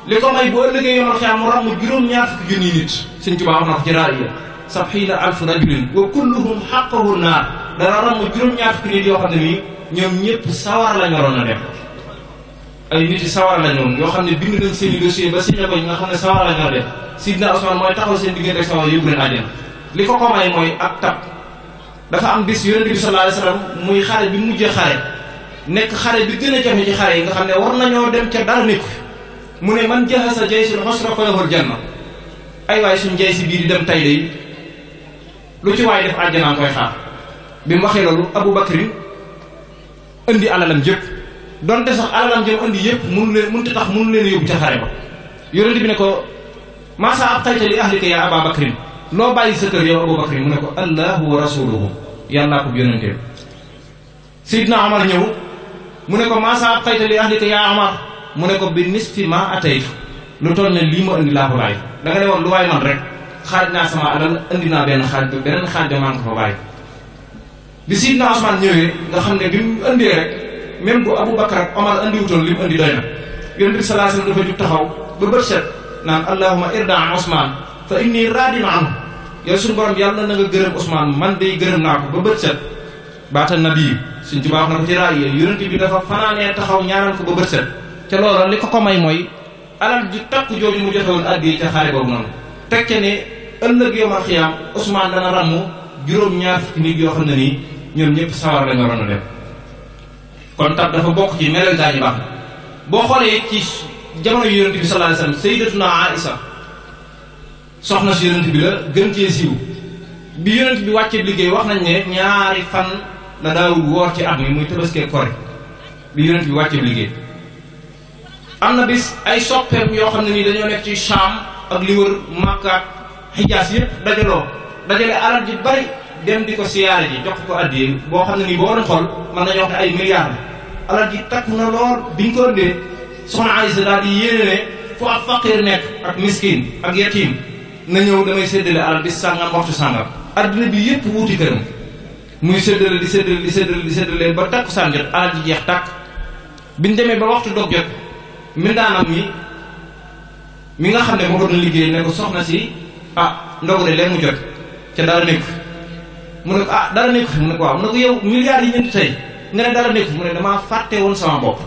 li ko may boo ëllëgee yomal xiyaam mu ram juróom-ñaar fukki junni nit Sëñ Tuubaa wax na ko ci raaya sab'iina alf rajulin wa kulluhum haqqahu naar dana ram juróom-ñaar fukki nit yoo xam ne nii ñoom ñëpp sawar lañ waroon a def ay nit yi sawar lañ woon yoo xam ne bind nañ seen i dossier ba signé ko nga xam ne sawar lañ war a def Seydina Usmaan mooy taxaw seen diggante ak sawar yóbbu leen àjjana li ko may mooy ak tab dafa am bis Yonent bi sallallahu alayhi wasallam muy xare bi mujjee xare nekk xare bi gën a jafe ci xare yi nga xam ne war nañoo dem ca dara nekku mu ne man jahasa jaysul usra falahul janna ay waay suñ jay si bii di dem tay day lu ci waay def àjjanaa koy xaar bi mu waxee loolu Abu Bakrin indi alalam jëpp donte sax alalam jëm indi yëpp mënu leen yóbbu ca xare ba Yonent bi ne ko maasa ab xayta li ahlika ya Aba Bakrin loo bàyyi sa kër yow Abu Bakrin mu ne ko allahu wa rasuluhu yàllaa ko yonenteem Seydina Omar ñëw mu ne ko maasa ab xayta li ahlika ya Omar mu ne ko bi nisfi ma ataytu lu toll ne lii ma indi laa ko bàyyi da nga ne woon lu waay man rek xaaj naa sama alal indi naa benn xaaj ba beneen xaaj ba maa ngi ko fa bàyyi bi Seydina Usmaan ñëwee nga xam ne bi mu indee rek même bu Abu Bakar ak Omar indiwutoon li mu indi doy na Yonent bi sallallahu alayhi wasallam dafa jug taxaw ba bët set naan allahumma irda an Usmaan fa inni raadin anhu yow suñu borom yàlla na nga gërëm Usmaan man day gërëm naa ko ba bët set baata nabi suñ ci baax na ko ci raay Yonent bi dafa fanaanee taxaw ñaanal ko ba bët set ca loolu li ko may mooy alal ji takku jooju mu joxe woon addi ca xaare boobu noonu teg ca ne ëllëg yawmal xiyaam Usmaan dana ràmmu juróom-ñaar fukki nit yoo xam ne nii ñoom ñëpp sawar la nga waroon a dem kon tab dafa bokk ci melo gaa ñu baax boo xoolee ci jamono yu Yonent bi sallallahu alayhi wasallam sayyidatuna Aïsa soxna si yonent bi la gën cee siiw bi yonent bi wàccee liggéey wax nañ ne ñaari fan la daawul woor ci at mi muy Tabaski Kori bi yonent bi wàccee liggéey. am na bis ay soppeem yoo xam ne nii dañoo nekk ci Sham ak li wër Makka ak Hijaas yëpp dajale alal ji bari dem di ko siyaare ji jox ko addiye boo xam ne nii boo doon xool mën nañu wax ne ay milliards la alal ji takku na lool biñ ko ëndee soxna Aysa daal di yéene ne fu ab faqir nekk ak miskin ak yatim na ñëw damay séddale alal bis sàngam waxtu sàngam adduna bi yëpp wuuti këram muy séddale di séddale ba takku saan jot alal ji jeex tàkk biñ demee ba waxtu dog jot mindaanam mi nga xam ne moo ko doon liggéey ne ko soxna si ndogu de leen mu jot ca dara nekk mu ne ko dara nekk mu ne ko waaw mu ne ko yow milliards yi ñeenti tey nga ne dara nekk mu ne damaa fàtte woon sama bopp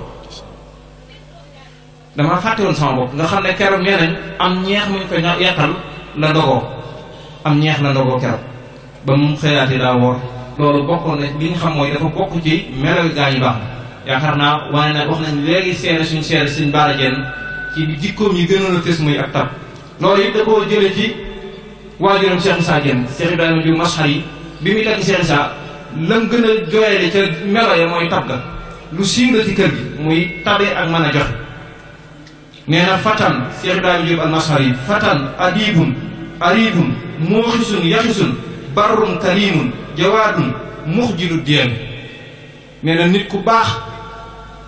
nga xam ne keroog nee nañ am ñeex muñ ko yàttal la ndogoo keroog ba mu xëyaatee daa woor loolu bokkoon na li nga xam mooy dafa bokk ci meloy gaa ñu baax yaakaar naa wane na wax nañ léegi seere suñ Baara Jenn ci jikkoom yi gënoon a fës muy ak tab loolu it da koo jële ci waajuram Cheikh Issa Diène Cheikh Ibrahima Diouf Mashar yi bi muy tagg Cheikh Issa lam gën a jooyale ca melo ya mooy tab ga lu siiw la ci kër gi muy tabe ak mën a joxe nee na fatan Cheikh Ibrahima Diouf al Mashar yi fatan adibun aribun muuxisun yaxisun barrun karimun jawaadun muxjilu diyeen nee na nit ku baax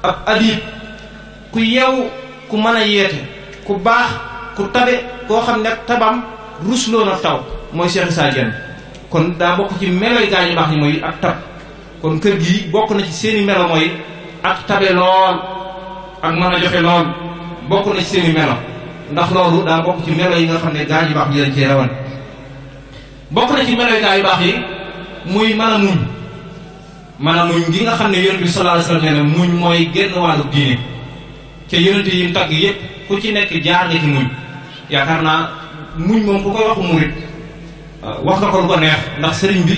ab adib ku yew ku mën a yeete ku baax ku tabe koo xam ne tabam rusloo na taw mooy Cheikh Issa Diène kon daa bokk ci meloy gaa ñu baax ñi mooy ak tab kon kër gi bokk na ci seeni melo mooy ak tabe lool ak mën a joxe lool bokk na ci seeni melo ndax loolu daa bokk ci melo yi nga xam ne gaa ñu baax ñi lañ cee rawan bokk na ci meloy gaa yu baax yi muy mën a muñ gi nga xam ne yonent bi sallallahu alayhi wasallam nee na muñ mooy génn wàllu diine ca yonent yi mu tagg yépp ku ci nekk jaar nga ci muñ yaakaar naa muñ moom ku koy waxu murit wax nga ko lu ko neex ndax sëriñ bi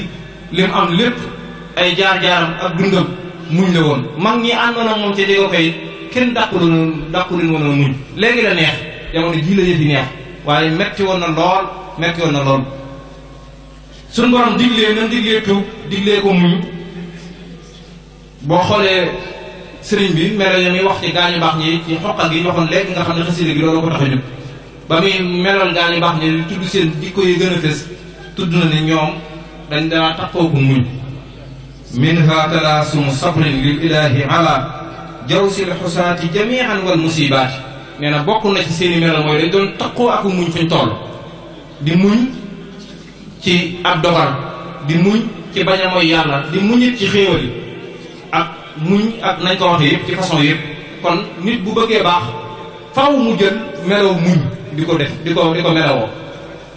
li mu am lépp ay jaar-jaaram ak dundam muñ la woon mag ñi àndoon ak moom ca déggoo koy kenn dàqulin woon a muñ léegi la neex jamono ji la yëf yi neex waaye metti woon na lool suñ borom diglee nan diglee tuub diglee ko muñ boo xoolee sëriñ bi melo ya muy wax ci gaañu baax ñi ci xoqal gi ñu waxoon léegi nga xam ne xasida gi loolu ko tax a jóg ba muy meloon gaañu baax ñi tudd seen jikko yi gën a fës tudd na ne ñoom dañ daa tappoo ko muñ minha talaasumu sabrin lil ilahi ala jawsil xusaati jamian wal musibaati nee na bokk na ci seeni melo mooy dañ doon takkoo ak muñ fuñ toll di muñ ci ab dogal di muñ ci bañ a mooy yàlla di muñit ci xéewal yi ak muñ ak nañ ko waxee yëpp ci façon yëpp kon nit bu bëggee baax faw mu jël melow muñ di ko def di ko melowoo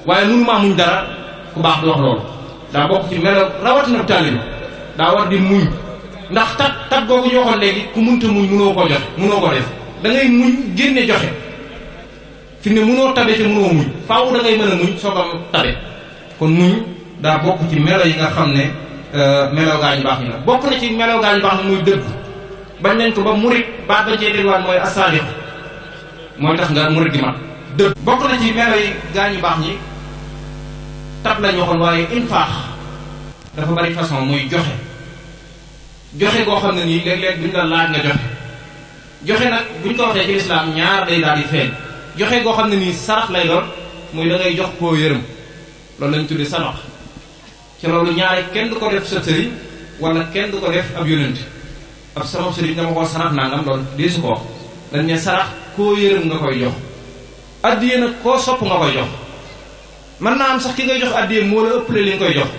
waaye mënumaa muñ dara ku baax di wax loolu daa bokk ci melow rawatina taalibe daa war di muñ ndax tat googu ñu waxoon léegi ku munta muñ mënoo ko def da ngay muñ génne joxe fi ne mënoo tabe te mënoo muñ faaw da ngay mën a muñ soo ko tabe kon muñ daa bokk ci melo yi nga xam ne melo gaa ñu baax ñi la bokk na ci melo gaa ñu baax ñi muy dëgg bañ nañ ko ba murit baat ba cee dégluwaat mooy asadiq mooy tax nga murit gi mat dëgg bokk na ci melo yi gaa ñu baax ñi tab lañ waxoon waaye infaax dafa bari façon muy joxe goo xam ne nii léeg-léeg duñ la laaj nga joxe nag buñ ko waxee ci lislaam ñaar day daal di feeñ joxe goo xam ne nii sarax lay doon muy da ngay jox koo yërëm loolu lañ tuddee sarax ci loolu ñaare kenn du ko def sa sëriñ wala kenn du ko def ab yonent ab sama sëriñ dama koo sarax nangam loolu dee su ko wax dañ ne sarax koo yërëm nga koy jox addiye nag koo sopp nga koy jox mën naa am sax ki ngay jox addiye moo la ëppale li nga koy jox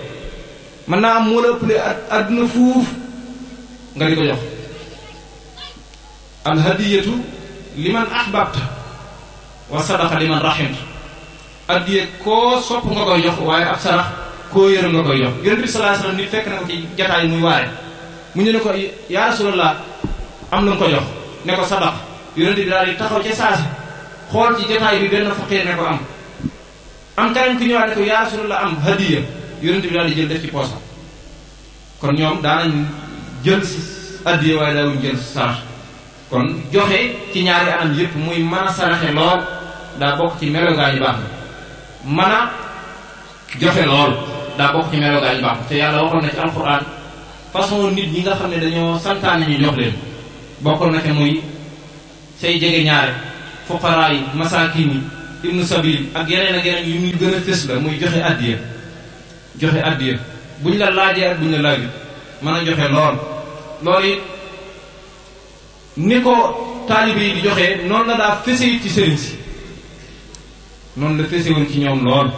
mën naa am moo la ëppale adduna fuuf nga di ko jox al hadiyatu liman ahbabta wa sadaqa liman rahimta addiye koo sopp nga koy jox waaye ab sarax koo yërëm nga koy jox yonent bi sallallahu alayhi wasallam nit fekk na ko ci jataay muy waare mu ñu ne ko yaa rasulallah am na nga ko jox ne ko sadaq yonent bi daal di taxaw ca saasi xool ci jataay bi benn faqir ne ko am keneen ki ñëwaat ne ko yaa rasulallah am hadiya yonent bi daal di jël def ci poosam kon ñoom daanañ jël addiya waaye daawuñ jël sarax kon joxe ci ñaari anam yëpp muy mën a saraxe lool daa bokk ci melo gaa ñu baax na mën a joxe lool daa bokk ci melo gaa ñu baax te yàlla waxoon na ci alxuraan façon nit ñi nga xam ne dañoo santaane ñu jox leen bokkoon na ca muy say jege ñaare fuqaraa yi masaakin yi ibnu sabil ak yeneen yu ñu gën a fës la muy joxe addiya buñ la laajee ak buñ la laajut mën a joxe loolu it ni ko taalibe yi di joxe noonu la daa fese it ci sëriñ si noonu la fese woon ci ñoom lool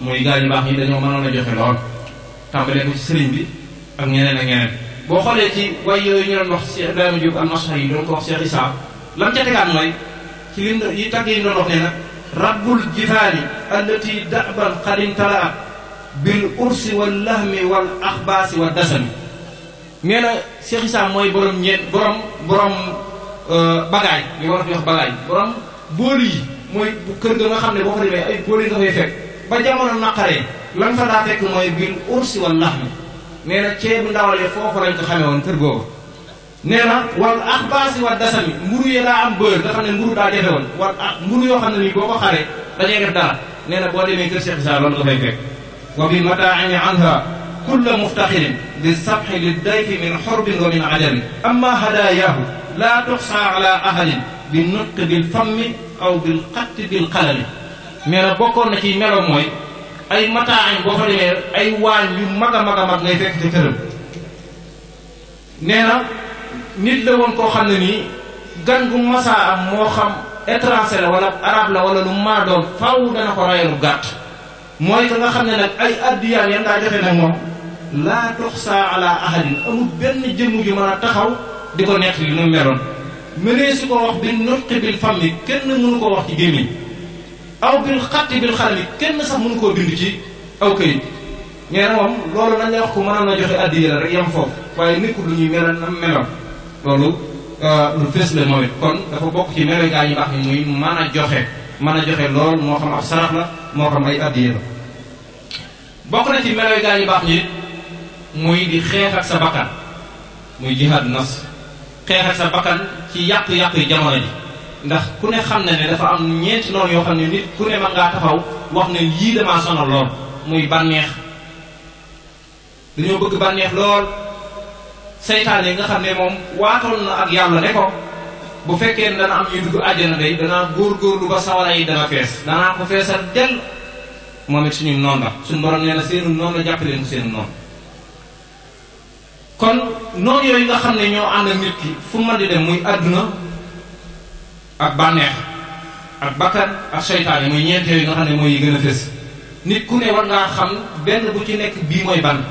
mooy gaa yu baax yi dañoo mënoon a joxe lool tàmbalee ko ci sëriñ bi ak ñeneen boo xoolee ci way yooyu ñu doon wax Cheikh Ibrahima Diop al-Mashari yi doon ko wax Cheikh Issa lam ca tegaat mooy ci yi tagg yi doon wax ne nag rabbul jifaani allati da'ban qadim talaat bil ursi wal lahmi wal axbaasi wa dasami nee na Cheikh Issa mooy borom bagaay li war a fi wax bagaay borom booli yi mooy bu kër ga nga xam ne boo fa demee ay booli nga fay fekk ba jamono naqaree lan fa daa fekk mooy bil ursi wal lahmi nee na ceebu ndawale foofu lañ ko xamee woon kër googu nee na wal axbaasi wa dasami mburu yi daa am beurre nga xam ne mburu daa jafe woon mburu yoo xam ne nii boo ko xaree dañuy def dara nee na boo demee kër Cheikh Issa loolu nga fay fekk wa bi mataaini anha kulla muftaxirin li sabxi li dayfi min xorbin wa min ajabi amma hadayaahu laa tuxsa ala ahadin bi nutqi bil fammi aw bil xatti bil qalami nee na bokkoon na ci melo mooy ay mataañ boo fa demee ay waañ yu mag a mag ngay fekk ci këram nee na nit la woon koo xam ne nii gan gu masaa am moo xam étranger la wala arabe la wala lu maa doon faaw dana ko rayalu gàtt mooy que nga xam ne nag ay addiyaan yan daa joxe nag moom laa tuxsa ala ahadin amul benn jëmm ju mën a taxaw di ko nekk li nu meloon mënee su ko wax bi nutqi bil fammi kenn mënu ko wax ci gémmiñ aw bil xatti bil xalami kenn sax mënu koo bind ci aw këyit nee na moom loolu nañ la wax ko mënoon a joxe addiya la rek yam foofu waaye nekkul lu ñuy melal na meloon loolu lu fës la mooy kon dafa bokk ci melo gaa ñu baax ni muy mën a joxe lool moo xam ab sarax la moo xam ay addiya la bokk na ci melo gaa ñu baax ñi muy di xeex ak sa bakkan muy jihaad nafs xeex ak sa bakkan ci yàq-yàq yi jamono ji ndax ku ne xam na ne dafa am ñeenti noonu yoo xam ne nit ku ne man ngaa taxaw wax ne yii damaa sonal lool muy bànneex dañoo bëgg bànneex lool seytaane yi nga xam ne moom waatoon na ak yàlla ne ko bu fekkee ne dana am ñuy dugg àjjana day danaa góorgóorlu ba sawara yi dana fees danaa ko feesal del moom it suñu noonu la suñu borom nee na seenu noonu la jàppaleen ko seenu noonu kon noonu yooyu nga xam ne ñoo ànd ak nit ki fu mën di dem muy àdduna ak bànneex ak bakkan ak seytaane muy ñeent yooyu nga xam ne mooy yi gën a fës nit ku ne war ngaa xam benn bu ci nekk bii mooy ban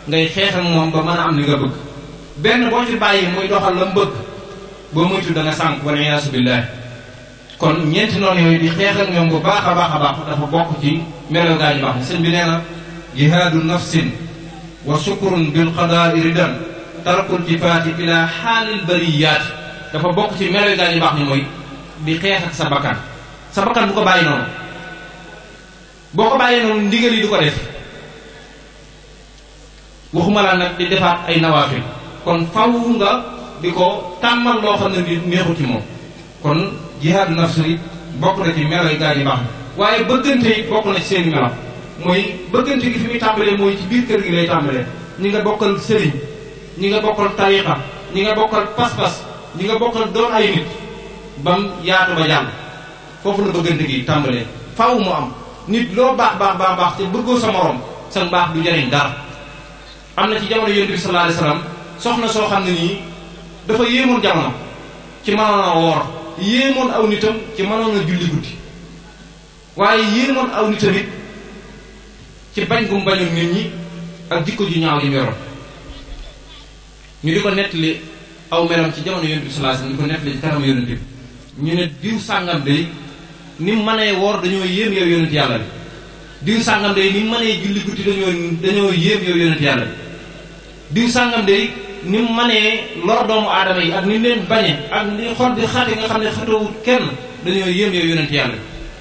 ngay xeex ak moom ba mën a am li nga bëgg benn boo ci bàyyi muy doxal la mu bëgg boo moytu da nga sànq wala iyaasu billaah kon ñeenti noonu yooyu di xeex ak ñoom bu baax a baax dafa bokk ci melo gaa ñu baax sëñ bi nee na jihaadu nafsin wa sukurun bil qadaai ridan tarkul tifaati ila xaalil bariyaati dafa bokk ci melo gaa ñu baax ni mooy di xeex ak sa bakkan bu ko bàyyi noonu boo ko bàyyee noonu ndigal yi du ko def waxuma la nag di defaat ay nawaafil kon faw nga di ko tàmmal loo xam ne di neexu ci moom kon jihaad nafs yi bokk na ci melo gaa ñu baax waaye bëggante yi bokk na ci seen melo mooy bëggante gi fi muy tàmbalee mooy ci biir kër gi lay tàmbalee ñi nga bokkal sëriñ ñi nga bokkal tariqa ñi nga bokkal pas-pas ñi nga bokkal doon ay nit bam yaatu ba jàll foofu la bëggante gi tàmbalee faaw mu am nit loo baax te bëggoo sa morom sa mbaax du jariñ dara am na ci jamono yonent bi sallallahu alayhi wasallam soxna soo xam ne nii dafa yéemoon jamono ci mënoon a woor yéemoon aw nitam ci mënoon a julli guddi waaye yéemoon aw nitam it ci bañ gum bañul nit ñi ak jikko ju ñaaw yi mu yoroon ñu di ko nettali aw melam ci jamono yonent bi sallallahu alayhi wasallam di ko nettali ci kanam yonent bi ñu ne diw sàngam day ni mu mënee woor dañoo yéem yow yonent yàlla bi diw sàngam day ni mu mënee julli guddi dañoo yéem yow yonent yàlla bi diw sàngam day ni mu mënee lor doomu aadama yi ak ni leen bañe ak ni xol di xate nga xam ne xatawut kenn dañoo yéem yow yonent yàlla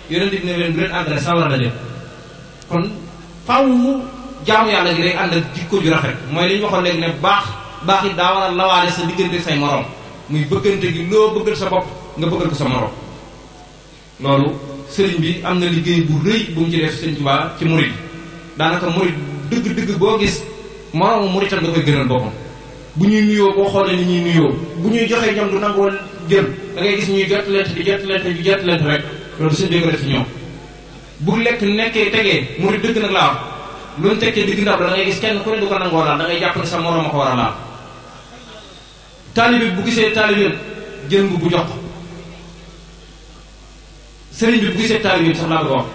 bi yonent bi ne leen bu leen àggale sawar la dem kon faw jaamu yàlla gi rek ànd ak jikko ju rafet mooy li ñu waxoon léegi ne baax it daa war a lawaale sa diggante say morom muy bëggante gi loo bëggal sa bopp nga bëggal ko sa morom loolu sëriñ bi am na liggéey bu rëy bu mu ci def sëriñ Tuubaa ci murid daanaka murid dëgg-dëgg boo gis moroomu muritam da koy gënal boppam. bu ñuy nuyoo boo xoolee ni ñuy nuyoo bu ñuy joxee ñoom du nangoo jël da ngay gis ñuy jottalante rek loolu sëriñ bi ko def ci ñoom. bu lekk nekkee tegee murid dëgg nag laa wax loolu tekkee digg ndab la da ngay gis kenn ku ne du ko nangoo laal da ngay jàpp ne sa moroom a ko war a laal. taalibe bu gisee taalibe jël bu jox ko sëriñ bi bu gisee taalibe bi sax laa bëgg a wax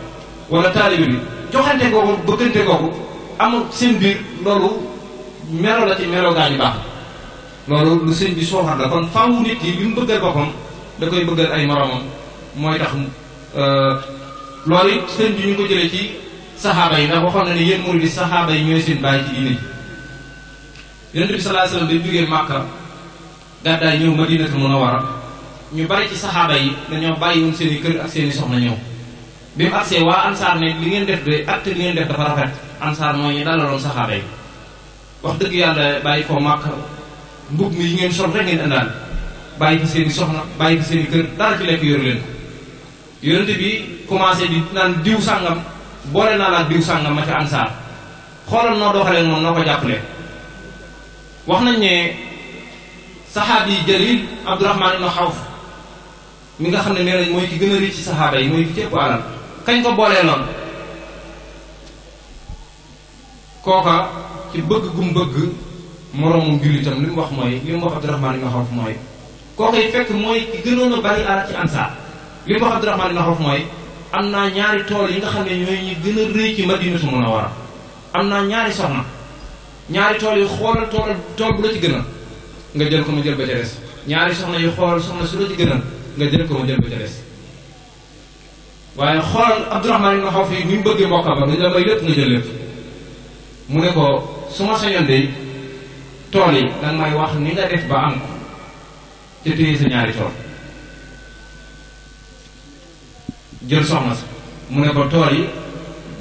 wala taalibe bi joxante googu bëggante googu amul seen biir loolu melo la ci melo gaa ñu baax loolu lu sëriñ bi sooxar la kon faaw nit ki li mu bëggal boppam da koy bëggal ay moromam mooy tax loolu it sëriñ bi ñu ngi ko jëlee ci saxaaba yi ndax waxoon na ne yéen murid yi saxaaba yi ñooy seen bàyyi ci diine ji yonent bi sallallahu alayhi wasallam day jógee Màkka gàddaay ñëw Madinatul Munawwara ñu bari ci saxaaba yi dañoo bàyyiwoon seen i kër ak seen i soxna ñëw bi mu agsee waa ansaar ne li ngeen def de acte li ngeen def dafa rafet ansaar mooy ñu dalaloon saxaaba yi wax dëgg yàlla bàyyi ko Màkka mbub mi yi ngeen sol rek ngeen indaal bàyyi fa seen i soxna bàyyi fa seen i kër dara ci lekk yoru leen ko yonent bi commencé di naan diw sàngam boole naa la ak diw sàngam ma ca ansaar xoolal noo doxalee moom noo ko jàppalee wax nañ ne saxaabi jalil Abdurahmaan ibn Xawf mi nga xam ne nee nañ mooy ki gën a riche ci saxaaba yi mooy ki ci ëpp alal kañ ko boolee loon kooka ci bëgg gum bëgg moroomum jullitam li mu wax mooy li mu wax Abdurahmaan ibn Xawf mooy kooka yi fekk mooy ki gënoon a bari alal ci ansaar li mu wax Abdurahmaan ibn Xawf mooy am naa ñaari tool yi nga xam ne ñooy ñi gën a rëy ci Madinatu Munawwara am naa ñaari soxna ñaari tool yi xoolal tool bu la ci gënal nga jël ko ma jël ba ca des ñaari soxna yu xool soxna su la ci gënal nga jël ko ma jël ba ca des waaye xoolal Abdurahmaan ibn Xawf yi ni mu bëggee mbokka ba nga jël may lépp nga jël lépp mu ne ko su ma sañoon de tool yi danga may wax ni nga def ba am ko ca téye sa ñaari tool jël soxna sa mu ne ko tool yi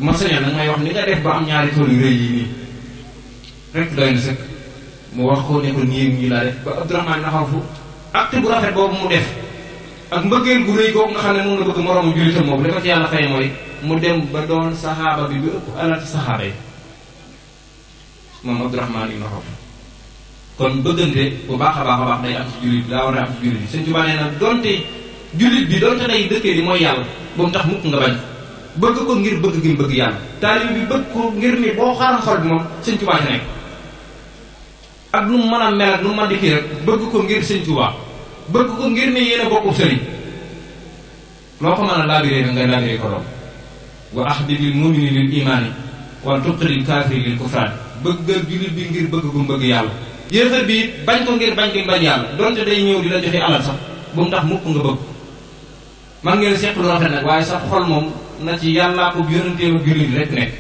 ma sañoon danga may wax ni nga def ba am ñaari tool yu rëy yi nii rek doy na sëkk mu wax ko ne ko nii laa def ba Abdurahmaan ibn Xawf acte bu rafet boobu mu def ak mbëggeel gu rëy googu nga xam ne moom la bëgg moroomu jullitam boobu li ko ci yàlla fay mooy mu dem ba doon saxaaba bi ëpp alal ci saxaaba yi moom Abdurahmaan ibn Xawf kon bëggante bu baax a baax day am ci jullit daa war a am ci jullit bi Sëñ Tuubaa nee na donte jullit bi donte day dëkkee di mooy yàlla ba mu tax mukk nga bañ bëgg ko ngir bëgg gi mu bëgg yàlla taalib bi bëgg ko ngir ni boo xaaral xol bi moom Sëñ Tuubaa ci nekk ak nu mu mën a mel ak nu mu mën di kii rek bëgg ko ngir Sëñ Tuubaa bëgg ko ngir ne yéen a bokkub sëriñ loo ko mën a laabiree da ngay laabiree ko doom wa ahbibil mu'mini lil imaani wa tuqril kaafiri lil kufraani bëggal jullit bi ngir bëgg gu bëgg yàlla yéefar bi it bañ ko ngir bañ ko bañ yàlla donte day ñëw di la joxe alal sax bu mu tax mukk nga bëgg man ngeen seq lu rafet nag waaye sax xol moom na ci yàllaa ko yonenteem ak jullit rek nekk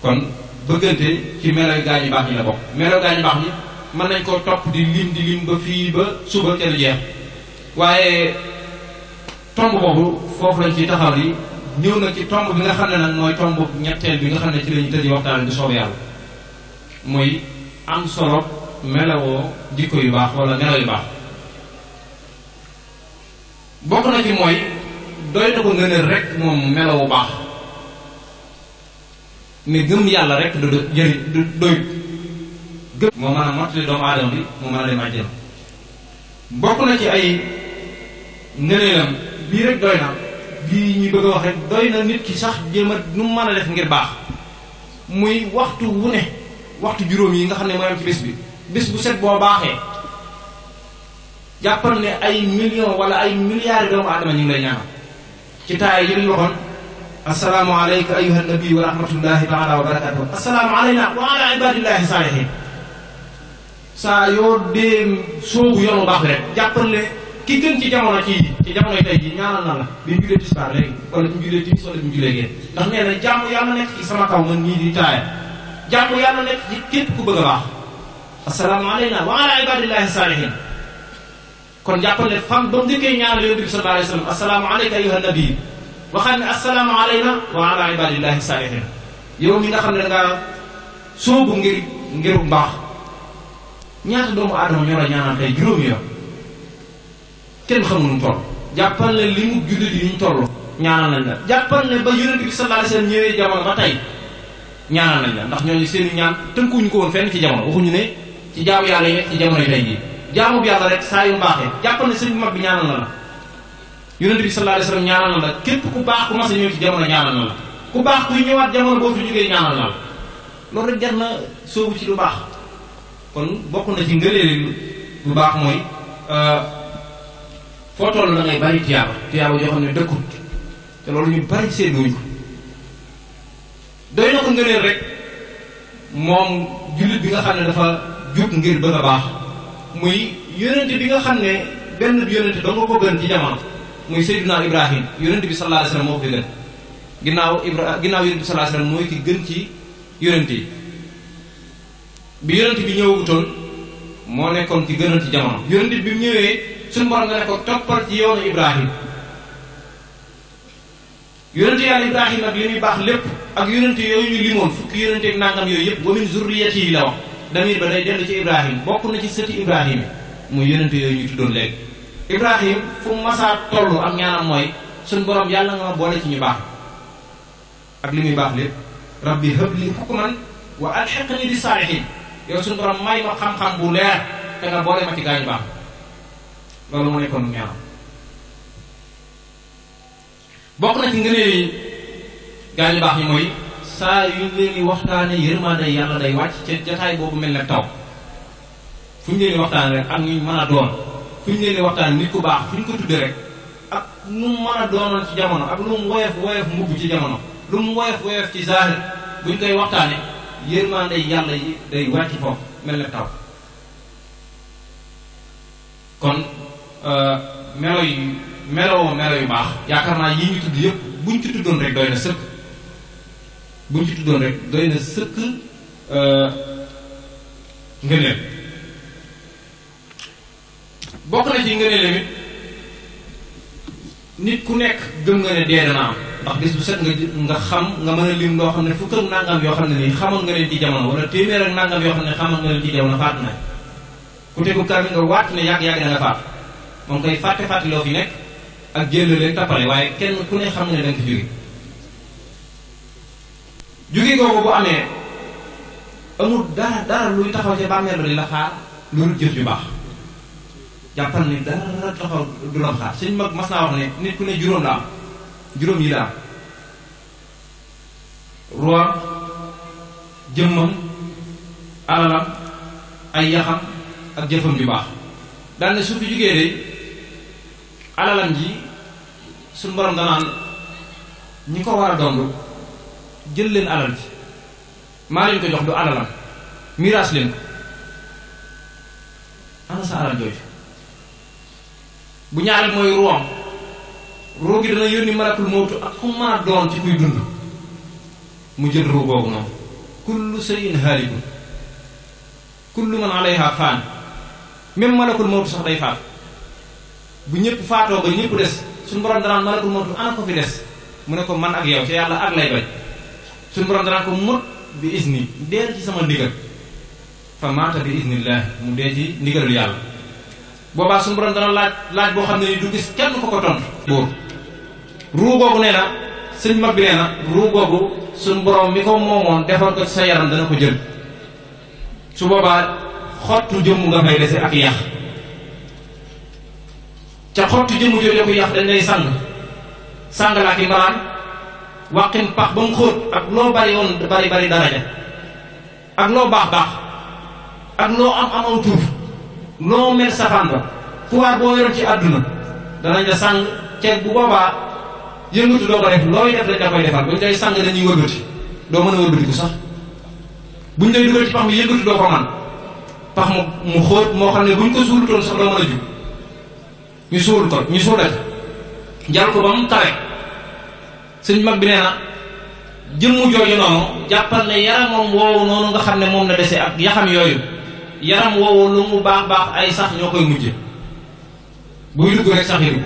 kon bëggante ci meloy gaañu baax ñi la bokk meloy gaañu baax ñi mën nañ koo topp di lim ba fii ba suba ca lu jeex waaye tomb boobu foofu lañ ci taxaw yi ñëw na ci tomb bi nga xam ne nag mooy tomb ñetteel bi nga xam ne ci lañu tëj waxtaan bi soobee yàlla muy am solo melowoo jikko yu baax wala melo yu baax bokk na ci mooy doy na ko ngëneel rek moom melowu baax ne gëm yàlla rek du jëriñ du doy gëm moo mën a mottali doomu aadama bi moo mën a dem àjjana bokk na ci ay ngëneelam bii rek doy na bii ñuy bëgg a wax rek doy na nit ki sax jéem a nu mu mën a def ngir baax muy waxtu wu ne waxtu juróom yi nga xam ne mooy am ci bés bu set boo baaxee jàppal ne ay millions wala ay milliards doomu aadama ñu ngi lay ñaanal ci taay yi ñu waxoon assalaamu alayka ayyuha nabi wa rahmatullahi taala wa barakatuh assalaamu alayna wa ala ibadillahi saalihin saa yoo dee soobu yoonu baax rek jàppal ne ki gën ci jamono ci jamonoy tey ji ñaanal na la bi ñu julee tisbaar léegi wala bi ñu julee timis wala bi ñu julee génn ndax nee na jàmm yàlla nekk ci sama kaw man ñii di taaya jàmm yàlla nekk ci képp ku bëgg a baax assalaamu alayna wa ala ibadillahi saalihin kon jàppal ne fam ba mu njëkkee ñaanal yonent bi sallallahu alayhi wa sallam assalaamu alayka ayyuha nabi waxaat ne assalaamu alayna wa ala ibadillahi saalihin yow mi nga xam ne dangaa soobu ngiru mbaax ñaata doomu aadama ñoo la ñaanal tey juróomi yoon kenn xamul nu mu toll jàppal ne li mu jullit yi ñu toll ñaanal nañ la. jàppal ne ba yonent bi sallallahu alayhi wasallam ñëwee jamono ba tey ñaanal nañ la, ndax ñooñu seen i ñaan tënkuñu ko woon fenn ci jamono, waxuñu ne ci jaamu yàlla yi nekk ci jamono yi tey jii. jaamu bi yàlla rek saa yu mbaaxee jàppal ne sëñ bu mag bi ñaanal na la, yonent bi sallallahu alayhi wasallam ñaanal na la, képp ku baax ku mas a ñëw ci jamono ñaanal na la, ku baax kuy ñëwaat jamono boo fi jógee ñaanal na la. loolu rek jar na sóobu ci lu baax. kon bokk na ci ngëneeli lu baax mooy foo toll da ngay bari tiyaaba joo xam ne dëkkut, te loolu ñu bari seetluwuñ ko. doy na ko ngëneel rek moom jullit bi nga xam ne dafa jug ngir bëgg a baax, muy yonente bi nga xam ne benn bi yonente doo nga ko gën ci jamono, muy Seydina Ibrahim. yonente bi sallallahu alayhi wasallam moo ko gën ginnaaw yonente bi sallallahu alayhi wasallam mooy ki gën ci yonente yi. bi yonente bi ñëwagutoon moo nekkoon ki gënoon ci jamono. yonente bi mu ñëwee suñu borom nga ne ko toppal ci yoonu Ibrahim. yonente yàlla Ibrahim nag li muy baax lépp ak yonente yooyu ñu limoon fukki yonente ak nangam yooyu yëpp wa min zurriyati la wax, damir ba day dellu ci Ibrahim, bokk na ci sëti Ibrahim muy yonente yooyu ñu tuddoon léegi. Ibrahim fu masaa tollu ak ñaanam mooy suñu borom yàlla nga ma boole ci ñu baax ak li muy baax lépp. rabbi habli hukman wa alhiqni bis salihin, yow suñu borom may ma xam-xam bu leer te nga boole ma ci gaañu baax. loolu moo nekkoon ñaanam. bokk na ci ngëneel yi gaañu baax ñi mooy saa yu leen di waxtaane yërmande yàlla day wàcc ca jataay boobu mel ne taw. fu ñu leen di waxtaane rek ak ñu mën a doon, fu ñu leen di waxtaane nit ku baax fu ñu ko tudde rek ak lu mu mën a doonoon ci jamono, ak lu mu woyof mbubb ci jamono, lu mu woyof ci zahir, buñ koy waxtaane yërmande yàlla yi day wàcc foofu mel ne taw. kon melo yu baax yaakaar naa yi ñu tudd yëpp buñ ci tuddoon rek doy na sëkk, ngëneel. bokk na ci ngëneel tamit nit ku nekk gëm nga ne dee dana am, ndax bis bu set nga xam nga mën a lim loo xam ne fukk ak nangam yoo xam ne nii xamoon nga leen ci jamono, wala téeméer ak nangam yoo xam ne xamoon nga leen ci jamono faatu nañ. ku tegu kàr nga waat ne yàgg-yàgg da nga faatu, moom koy fàtte loo fi nekk ak jël leen tappale, waaye kenn ku ne xam ne da nga fi jóge googu bu amee amul dara luy taxaw ca bàmmeel ba di la xaar loolu jëf ju baax. jàppal ni dara taxaw du la xaar. suñ mag mas naa wax ne nit ku ne juróom la am, juróom yi la am: ruwaam, jëmmam, alalam, ay yaxam ak jëfam ju baax. daal ne su fi jógee de alalam ji suñ borom danaan ñi ko war a dondu jël leen alal ji, maa leen ko jox du alalam, miraas leen ko. ana sa alal jooju. bu ñaareel mooy ruwam, ruu gi dana yónni malakul mawtu ak ku mën a doon ci kuy dund mu jël ruu googu noonu. kullu shay'in haalikun kullu man alayha faan, même malakul mawtu sax day faat. bu ñëpp faatoo ba ñëpp des suñu borom danaan malakul mawtu ana ko fi des, mu ne ko man ak yow ci yàlla ak lay bañ. suñu borom danaan ko mut bi isni, deel ci sama ndigal. fa maata bi isnillah, mu dee ci ndigalul yàlla. boobaa suñu borom dana laaj boo xam ne ni du gis kenn ko tontu. boobu ruu googu nee na sëñ mag bi nee na ruu googu suñu borom mi ko moomoon defoon ko ci sa yaram dana ko jël. su boobaa xottu jëmm nga fay dese ak yax. ca xottu jëmm jooju ko yax dañ lay sang la ak i mbalaan wàqin pax ba mu xóot, ak loo bari woon bari daraja, ak loo baax ak loo am tuuf, loo mel safaan ba, pouvoir boo yoroon ci àdduna danañ la sang. ceeb bu boobaa yëngatu doo ko def, looy def dañ la koy defal. buñ lay sang dañuy wëlbati, doo mën a wëlbatiku sax. buñ lay dugal ci pax mi yëngatu doo ko man, pax mu xóot moo xam ne buñ ko suulutoon sax doo mën a jug. ñu suulati jal ko ba mu kawe. sëñ mag bi nee na jëmmu jooju noonu jàppal ne yaramam woowu noonu nga xam ne moom la dese ak yaxam yooyu, yaram woowu lu mu baax ay sax ñoo koy mujje. buy dugg rek sax yi dugg.